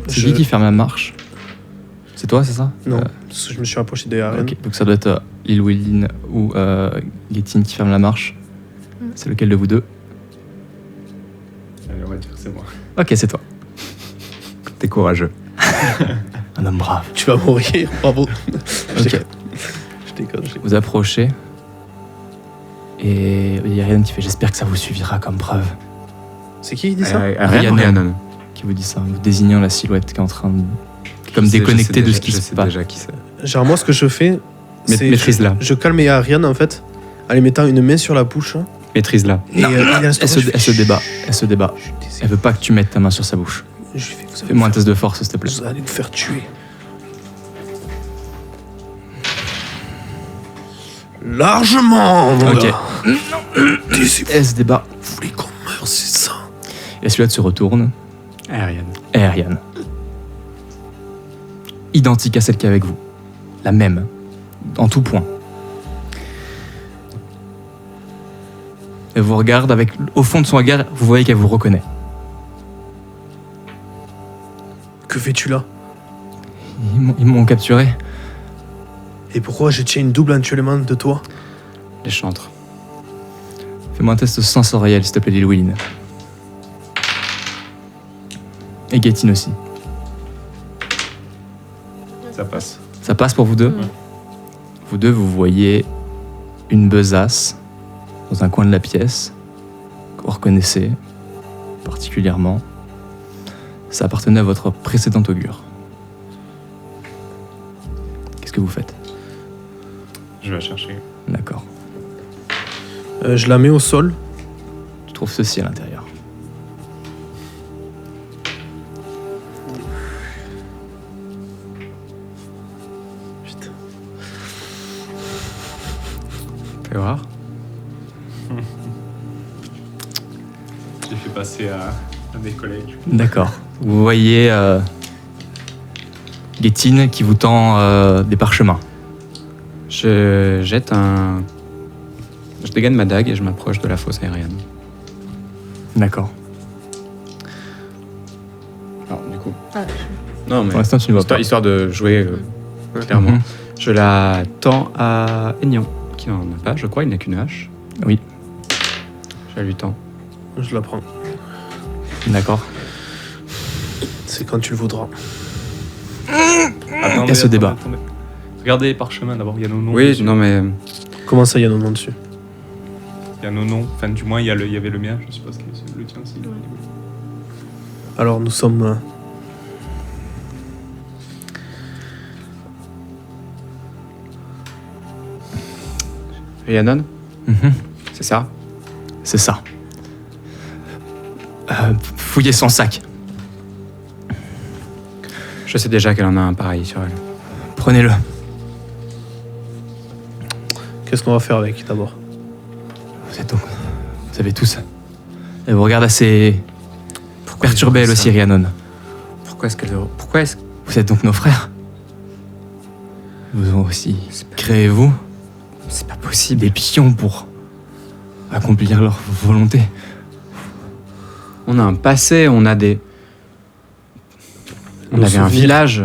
C'est qui ferme la marche? C'est toi, c'est ça? non, parce que je me suis rapproché de Ariane. Ok, donc ça doit être Lil Willin ou Gettin qui ferme la marche. C'est lequel de vous deux? Allez, on va dire que c'est moi. Ok, c'est toi. T'es courageux. Un homme brave. Tu vas mourir, bravo. Ok. Je déconne. Vous approchez et il y a Rhiannon qui fait j'espère que ça vous suffira comme preuve. C'est qui dit ça Rhiannon. Qui vous dit ça, vous désignant la silhouette qui est en train de comme Je sais déconnectée de déjà- ce qui je se sais passe. déjà qui c'est. Genre, moi, ce que je fais, c'est. Maîtrise-la. Je calme Ariane, en fait, en lui mettant une main sur la bouche. Maîtrise-la. Et il Elle se débat. Elle se débat. Elle veut pas que tu mettes ta main sur sa bouche. Je lui fais, vous allez Fais-moi un me test de force, s'il te plaît. faire- Vous allez me faire tuer. Largement, mon Ok. gars. Elle se débat. Vous voulez qu'on meure, c'est ça. Et la silhouette se retourne. Ariane. Et Ariane. Identique à celle qui est avec vous. La même. En tout point. Elle vous regarde avec... Au fond de son regard, vous voyez qu'elle vous reconnaît. Que fais-tu là? Ils m'ont capturé. Et pourquoi je tiens une double actuellement de toi? Les chantres. Fais-moi un test sensoriel, s'il te plaît, Lil Willin. Et Gettin aussi. Ça passe. Ça passe pour vous deux? Ouais. Vous deux, vous voyez une besace dans un coin de la pièce que vous reconnaissez particulièrement. Ça appartenait à votre précédent augure. Qu'est-ce que vous faites? Je vais la chercher. D'accord. Je la mets au sol. Tu trouves ceci à l'intérieur. Fais voir. J'ai fait passer à mes collègues. D'accord. Vous voyez Guétine qui vous tend des parchemins. Je dégaine ma dague et je m'approche de la fosse aérienne. D'accord. Alors, du coup... Ah, Non, mais Pour l'instant, tu ne vois pas. histoire de jouer clairement. Mhm. Je la tends à Aignan, qui n'en a pas, je crois, il n'a qu'une hache. Oui. Je la lui tends. Je la prends. D'accord. C'est quand tu le voudras. Attendez, Il y a ce débat. attendez. Regardez les parchemins d'abord, il y a nos noms. Oui, dessus. non mais... Comment ça, il y a nos noms dessus? Il y a nos noms, enfin du moins il y avait le mien, je sais pas ce que c'est le tien aussi. Alors, nous sommes... Rhiannon, Mhm. c'est ça? C'est ça. Fouillez son sac. Je sais déjà qu'elle en a un pareil sur elle. Prenez-le. Qu'est-ce qu'on va faire avec, d'abord? Vous savez tous. Elle vous regarde assez perturbée, elle aussi, Rhiannon. Pourquoi est-ce Vous êtes donc nos frères. Vous ont aussi créé, vous, c'est pas possible? des pions pour accomplir leur volonté. On a un passé, on a des... On Nos avait un souvenirs. village.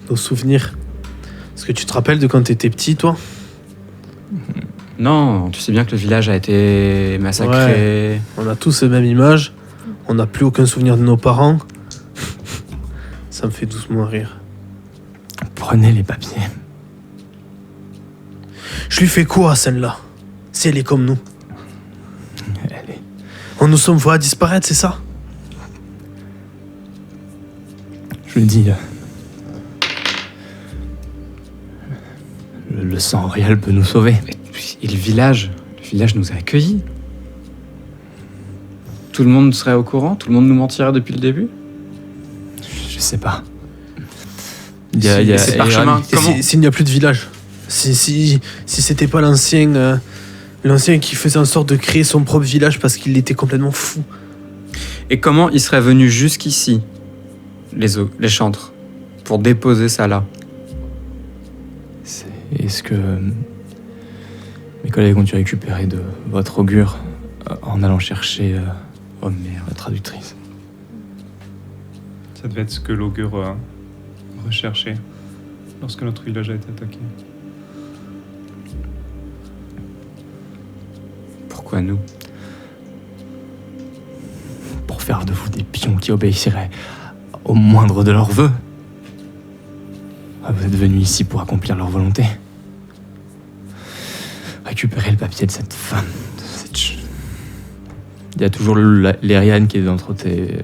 Nos souvenirs. Est-ce que tu te rappelles de quand t'étais petit, toi? Non, tu sais bien que le village a été massacré. On a tous la même image. On n'a plus aucun souvenir de nos parents. Ça me fait doucement rire. Prenez les papiers. Je lui fais quoi, celle-là? Si elle est comme nous. Elle est... On nous sommes voués à disparaître, c'est ça? Je le dis. Le sang royal peut nous sauver. Et le village nous a accueillis. Tout le monde serait au courant? Tout le monde nous mentirait depuis le début? Je sais pas. Il y a ces parchemins. Et Comment s'il n'y a plus de village? Si c'était pas l'ancien qui faisait en sorte de créer son propre village parce qu'il était complètement fou. Et comment ils seraient venus jusqu'ici, les chantres, pour déposer ça là? Est-ce que mes collègues ont dû récupérer de votre augure en allant chercher Oh merde. la traductrice? Ça devait être ce que l'augure recherchait lorsque notre village a été attaqué. Pourquoi nous? Pour faire de vous des pions qui obéisseraient au moindre de leurs vœux. Vous êtes venus ici pour accomplir leur volonté. Récupérez le papier de cette femme. Il y a toujours l'Ariane qui est entre tes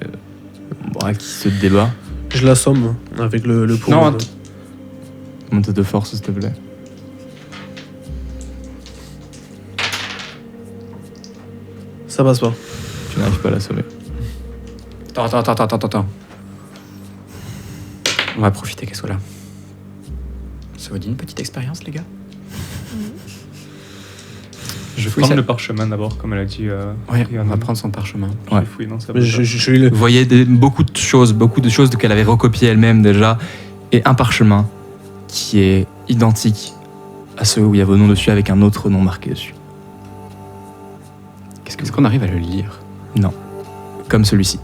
bras qui se débat. Je l'assomme avec le pot. Non, attends. Monte de force, s'il te plaît. Ça passe pas. Tu n'arrives pas à la sauver. Attends. On va profiter qu'elle soit là. Ça vous dit une petite expérience, les gars? Je vais fouille prendre ça. le parchemin d'abord, comme elle a dit. Ouais, Rhiannon. on va prendre son parchemin. Je Ouais. vais fouiller dans sa Mais besace. je lui le... Vous voyez beaucoup de choses qu'elle avait recopiées elle-même déjà, et un parchemin qui est identique à ceux où il y a vos noms dessus avec un autre nom marqué dessus. Est-ce qu'on arrive à le lire? Non. Comme celui-ci.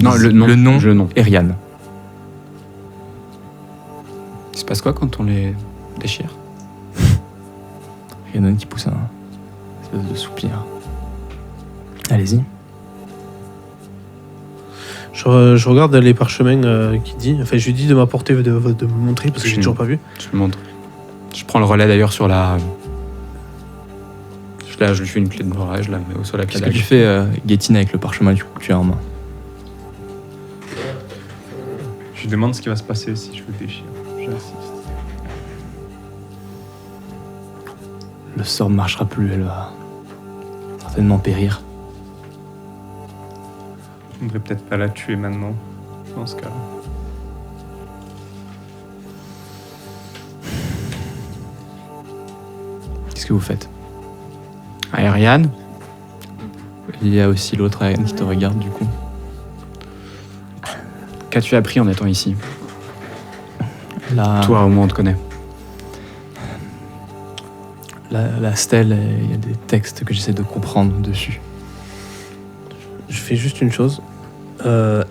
Non, le nom. Le nom Le nom. est Rian. Il se passe quoi quand on les déchire? Rhiannon qui pousse un espèce de soupir. Allez-y. Je regarde les parchemins qu'il dit. Enfin, je lui dis de m'apporter, de me montrer parce que j'ai toujours pas vu. Je le montre. Je prends le relais d'ailleurs sur la... Je lui fais une clé de bras, je la mets sur la Qu'est-ce que dague. tu fais, Guétine, avec le parchemin du coup que tu as en main? Je lui demande ce qui va se passer si je le déchire. J'insiste. Le sort ne marchera plus, elle va certainement périr. On ne devrait peut-être pas la tuer maintenant, dans ce cas-là. Qu'est-ce que vous faites? Ariane, Il y a aussi l'autre Ariane qui te regarde du coup. qu'as-tu appris en étant ici? La, Toi, au moins, on te connaît. la stèle, il y a des textes que j'essaie de comprendre dessus. Je fais juste une chose.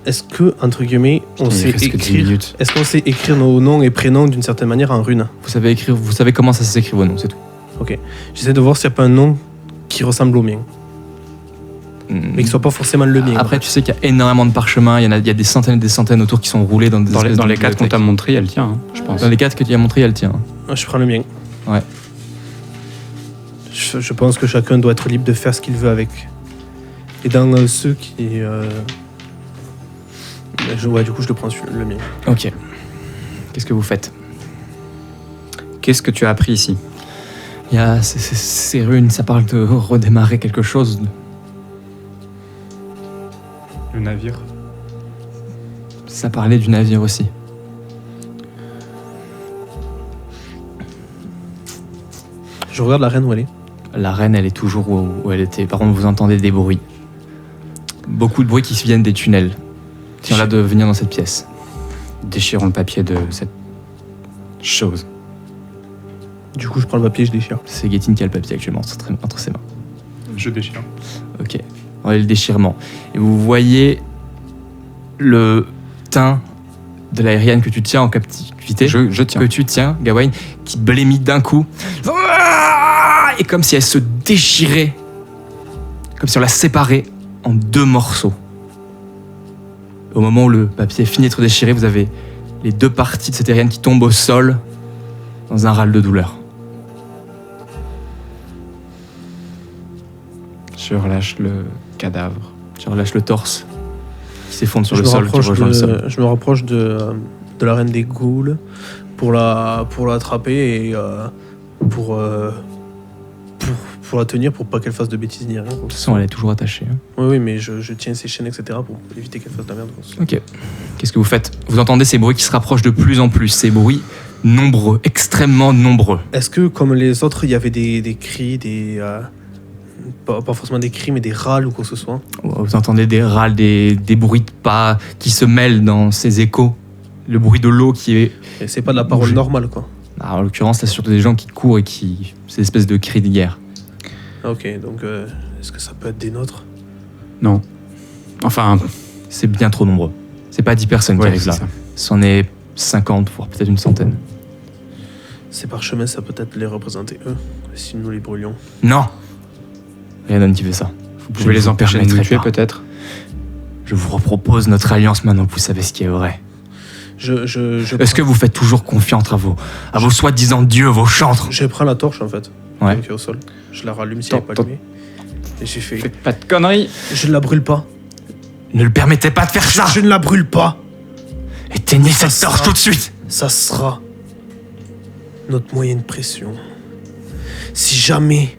Est-ce que, entre guillemets, on Il sait reste que 10 écrire... minutes. Est-ce qu'on sait écrire nos noms et prénoms d'une certaine manière en runes? Vous savez comment ça s'écrit vos noms, c'est tout. Ok. J'essaie de voir s'il n'y a pas un nom qui ressemble au mien, mais qui soit pas forcément le mien. Après, tu sais qu'il y a énormément de parchemins, il y a des centaines et des centaines autour qui sont roulés dans des espèces Dans de les 4 qu'on t'a bibliothèques. montré, elle tient, hein, je pense. Dans les 4 que tu as montré, elle tient. Je prends le mien. Ouais. Je pense que chacun doit être libre de faire ce qu'il veut avec. Et dans ceux qui... du coup, je le prends le mien. Ok. Qu'est-ce que vous faites? Qu'est-ce que tu as appris ici? Il y a ces runes, ça parle de redémarrer quelque chose. Le navire. Ça parlait du navire aussi. Je regarde la reine où elle est. La reine, elle est toujours où elle était. Par contre, vous entendez des bruits. Beaucoup de bruits qui viennent des tunnels. Qui ont l'air de venir dans cette pièce. Déchirons le papier de cette chose. Du coup, je prends le papier et je déchire. C'est Gétine qui a le papier actuellement entre ses mains. Je déchire. Ok. On va le déchirement. Et vous voyez le teint de l'aérienne que tu tiens en captivité. Je tiens. Que tu tiens, Gawain, qui blêmit d'un coup. Et comme si elle se déchirait. Comme si on la séparait en 2 morceaux. Au moment où le papier finit d'être déchiré, vous avez les 2 parties de cette aérienne qui tombent au sol dans un râle de douleur. Je relâche le cadavre. Tu relâches le torse qui s'effondre sur Je le me sol, qui rapproche rejoint le sol. je me rapproche de la reine des ghouls pour l'attraper et pour la tenir pour pas qu'elle fasse de bêtises ni rien. De toute façon, elle est toujours attachée. Hein. Oui, mais je tiens ses chaînes, etc. pour éviter qu'elle fasse de la merde. Ok. Qu'est-ce que vous faites? Vous entendez ces bruits qui se rapprochent de plus en plus. Ces bruits nombreux, extrêmement nombreux. Est-ce que, comme les autres, il y avait des cris, pas forcément des cris, mais des râles ou quoi que ce soit? Vous entendez des râles, des bruits de pas qui se mêlent dans ces échos. Le bruit de l'eau qui est... Et c'est pas de la parole Bouger. normale, quoi. Alors, en l'occurrence, c'est surtout des gens qui courent et qui... C'est une espèce de cri de guerre. Ok, donc est-ce que ça peut être des nôtres? Non. Enfin, C'est bien trop nombreux. C'est pas 10 personnes qui ouais, arrivent c'est là. ça. C'en est 50, voire peut-être une centaine. Ces parchemins, ça peut être les représenter eux, si nous les brûlions. Non! Rien qui fait ça. Vous pouvez les empêcher de nous tuer, peut-être? Je vous repropose notre alliance maintenant que vous savez ce qui est vrai. Est-ce que vous faites toujours confiance à vos soi-disant dieux, vos chantres? Je prends la torche, en fait, Ouais. qui est au sol. Je la rallume si elle n'est pas allumée. Et j'ai fait... Faites pas de conneries! Je ne la brûle pas. Ne le permettez pas de faire ça! Je ne la brûle pas. Éteignez Ça cette torche sera- tout de suite! Ça sera notre moyen de pression. Si jamais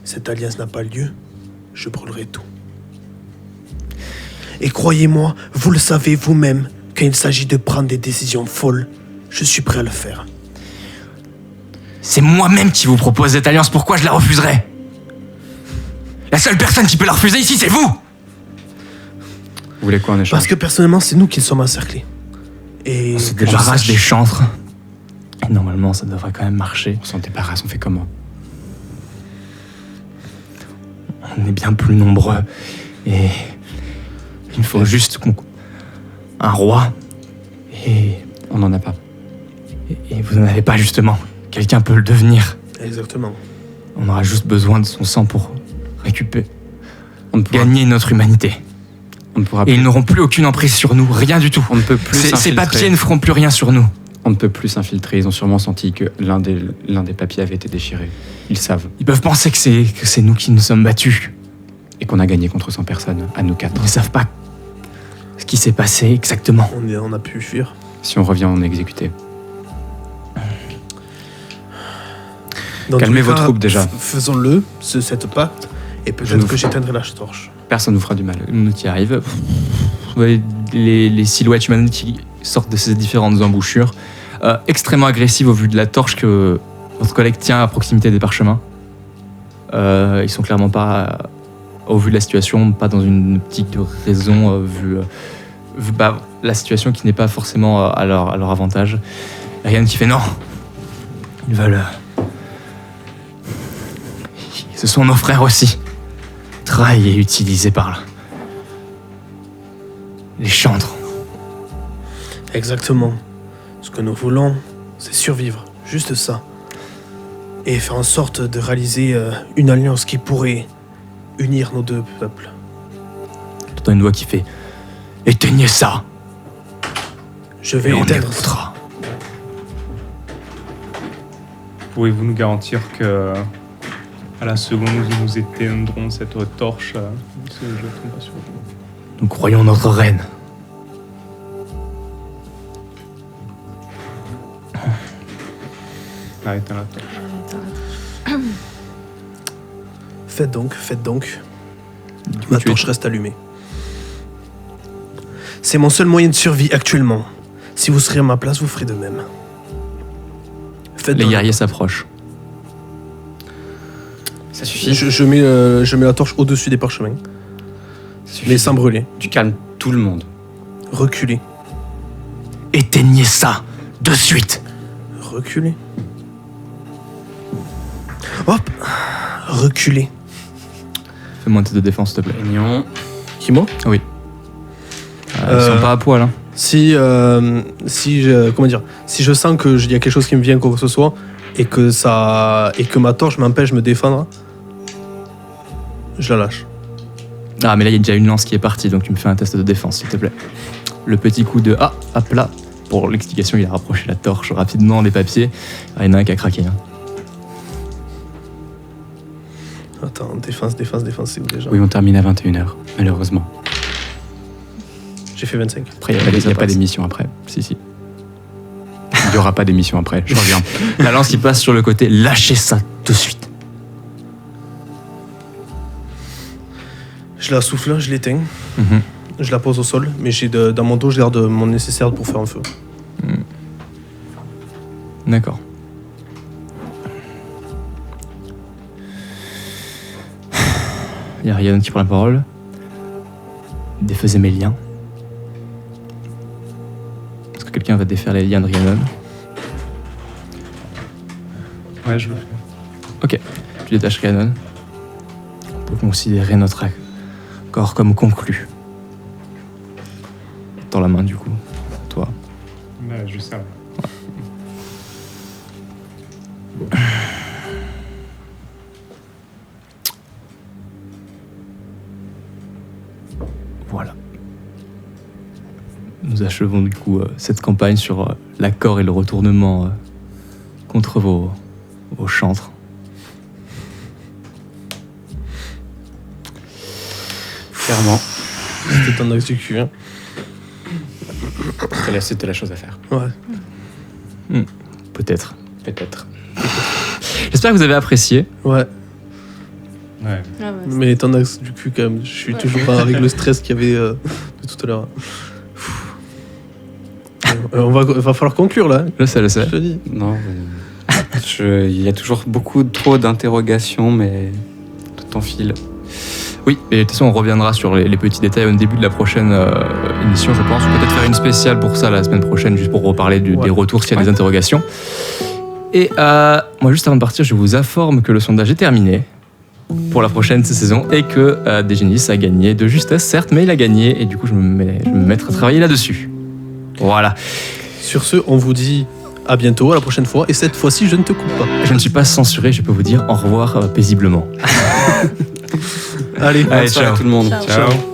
cette alliance n'a pas lieu, je brûlerai tout. Et croyez-moi, vous le savez vous-même, quand il s'agit de prendre des décisions folles, je suis prêt à le faire. C'est moi-même qui vous propose cette alliance, pourquoi je la refuserais? La seule personne qui peut la refuser ici, c'est vous! Vous voulez quoi en échange? Parce que personnellement, c'est nous qui sommes encerclés. Et On se que je débarrasse sache- des chantres. Et normalement, ça devrait quand même marcher. On s'en débarrasse, on fait comment? On est bien plus nombreux. Et il faut juste un roi. Et On n'en a pas. vous n'en avez pas, justement. Quelqu'un peut le devenir. Exactement. On aura juste besoin de son sang pour récupérer, On ne pourra, gagner notre humanité. on ne pourra Et plus. ils n'auront plus aucune emprise sur nous, rien du tout. On ne peut plus Ces s'infiltrer. papiers ne feront plus rien sur nous. On ne peut plus s'infiltrer. Ils ont sûrement senti que l'un des papiers avait été déchiré. Ils savent. Ils peuvent penser que c'est nous qui nous sommes battus. Et qu'on a gagné contre 100 personnes, à nous 4. Ils ne savent pas ce qui s'est passé exactement. On a pu fuir. Si on revient, on est exécuté. Dans Calmez tous les vos troupes, déjà. Faisons-le, cette pacte, et Je peut-être nous- que j'éteindrai la torche. Personne ne vous fera du mal. Nous qui arrive. Vous voyez les silhouettes humanoïdes qui sortent de ces différentes embouchures, extrêmement agressives au vu de la torche que votre collègue tient à proximité des parchemins. Ils sont clairement pas, au vu de la situation, pas dans une optique de raison, vu la situation qui n'est pas forcément à leur avantage. Ariane qui fait non. Ils veulent. Ce sont nos frères aussi. Trahis et utilisés par les chantres. Exactement. Ce que nous voulons, c'est survivre. Juste ça. Et faire en sorte de réaliser une alliance qui pourrait unir nos deux peuples. T'entends une voix qui fait « Éteignez ça !» Je vais Et on éteindre ça. écoutera. Pouvez-vous nous garantir que à la seconde où nous éteindrons cette torche, nous ne se jetterons pas sur vous? Nous croyons notre reine. Éteins la torche. Faites donc. Du coup, Ma tu es- torche reste allumée. C'est mon seul moyen de survie actuellement. Si vous serez à ma place, vous ferez de même. Faites Les donc. guerriers s'approchent. Ça suffit. Je mets la torche au-dessus des parchemins, Ça suffit. mais sans brûler. Tu calmes tout le monde. Reculer. Éteignez ça de suite. Reculer. Hop. Reculer. Fais-moi un test de défense, s'il te plaît. Réunion. Qui moi? Ils sont pas à poil, hein. Si je sens que il y a quelque chose qui me vient, quoi que ce soit, et que ma torche m'empêche de me défendre, je la lâche. Ah, mais là, il y a déjà une lance qui est partie, donc tu me fais un test de défense, s'il te plaît. Le petit coup de hop là. Pour l'explication, il a rapproché la torche rapidement des papiers. Ah, il y en a un qui a craqué. Hein. Attends, défense, c'est où déjà? Oui, on termine à 21h, malheureusement. J'ai fait 25. Après, il Il n'y a pas des d'émission après. Si. Il n'y aura pas d'émission après, je reviens. La lance qui passe sur le côté, lâchez ça de suite. Je la souffle, je l'éteins, Mhm. je la pose au sol, mais dans mon dos, je garde mon nécessaire pour faire un feu. D'accord. Il y a Ryan qui prend la parole. Défaisez mes liens. Est-ce que quelqu'un va défaire les liens de Rhiannon? Ouais, je le fais. Tu détaches Rhiannon. On peut considérer notre accord comme conclu. Dans la main du coup. Toi. Je sais. Voilà. Nous achevons du coup cette campagne sur l'accord et le retournement contre vos chantres. Clairement, C'était ton axe du cul, hein. c'était la chose à faire. Ouais. Peut-être. Peut-être. J'espère que vous avez apprécié. Ouais. Ouais. Ah ouais, Mais ton axe du cul, quand même, je suis Ouais. toujours avec le stress qu'il y avait de tout à l'heure. Va falloir conclure, là. Je sais. Je te dis. Non, il y a toujours trop d'interrogations, mais tout en fil. Oui, et de toute façon, on reviendra sur les petits détails au début de la prochaine émission, je pense. Peut-être faire une spéciale pour ça la semaine prochaine, juste pour reparler des retours s'il y a des interrogations. Et moi, juste avant de partir, je vous informe que le sondage est terminé pour la prochaine saison et que Dégénis a gagné de justesse, certes, mais il a gagné et du coup, je vais me mettre à travailler là-dessus. Voilà. Sur ce, on vous dit à bientôt, à la prochaine fois. Et cette fois-ci, je ne te coupe pas. Je ne suis pas censuré, je peux vous dire au revoir paisiblement. Allez, Allez, Bonne soirée ciao. tout le monde. Ciao. Ciao.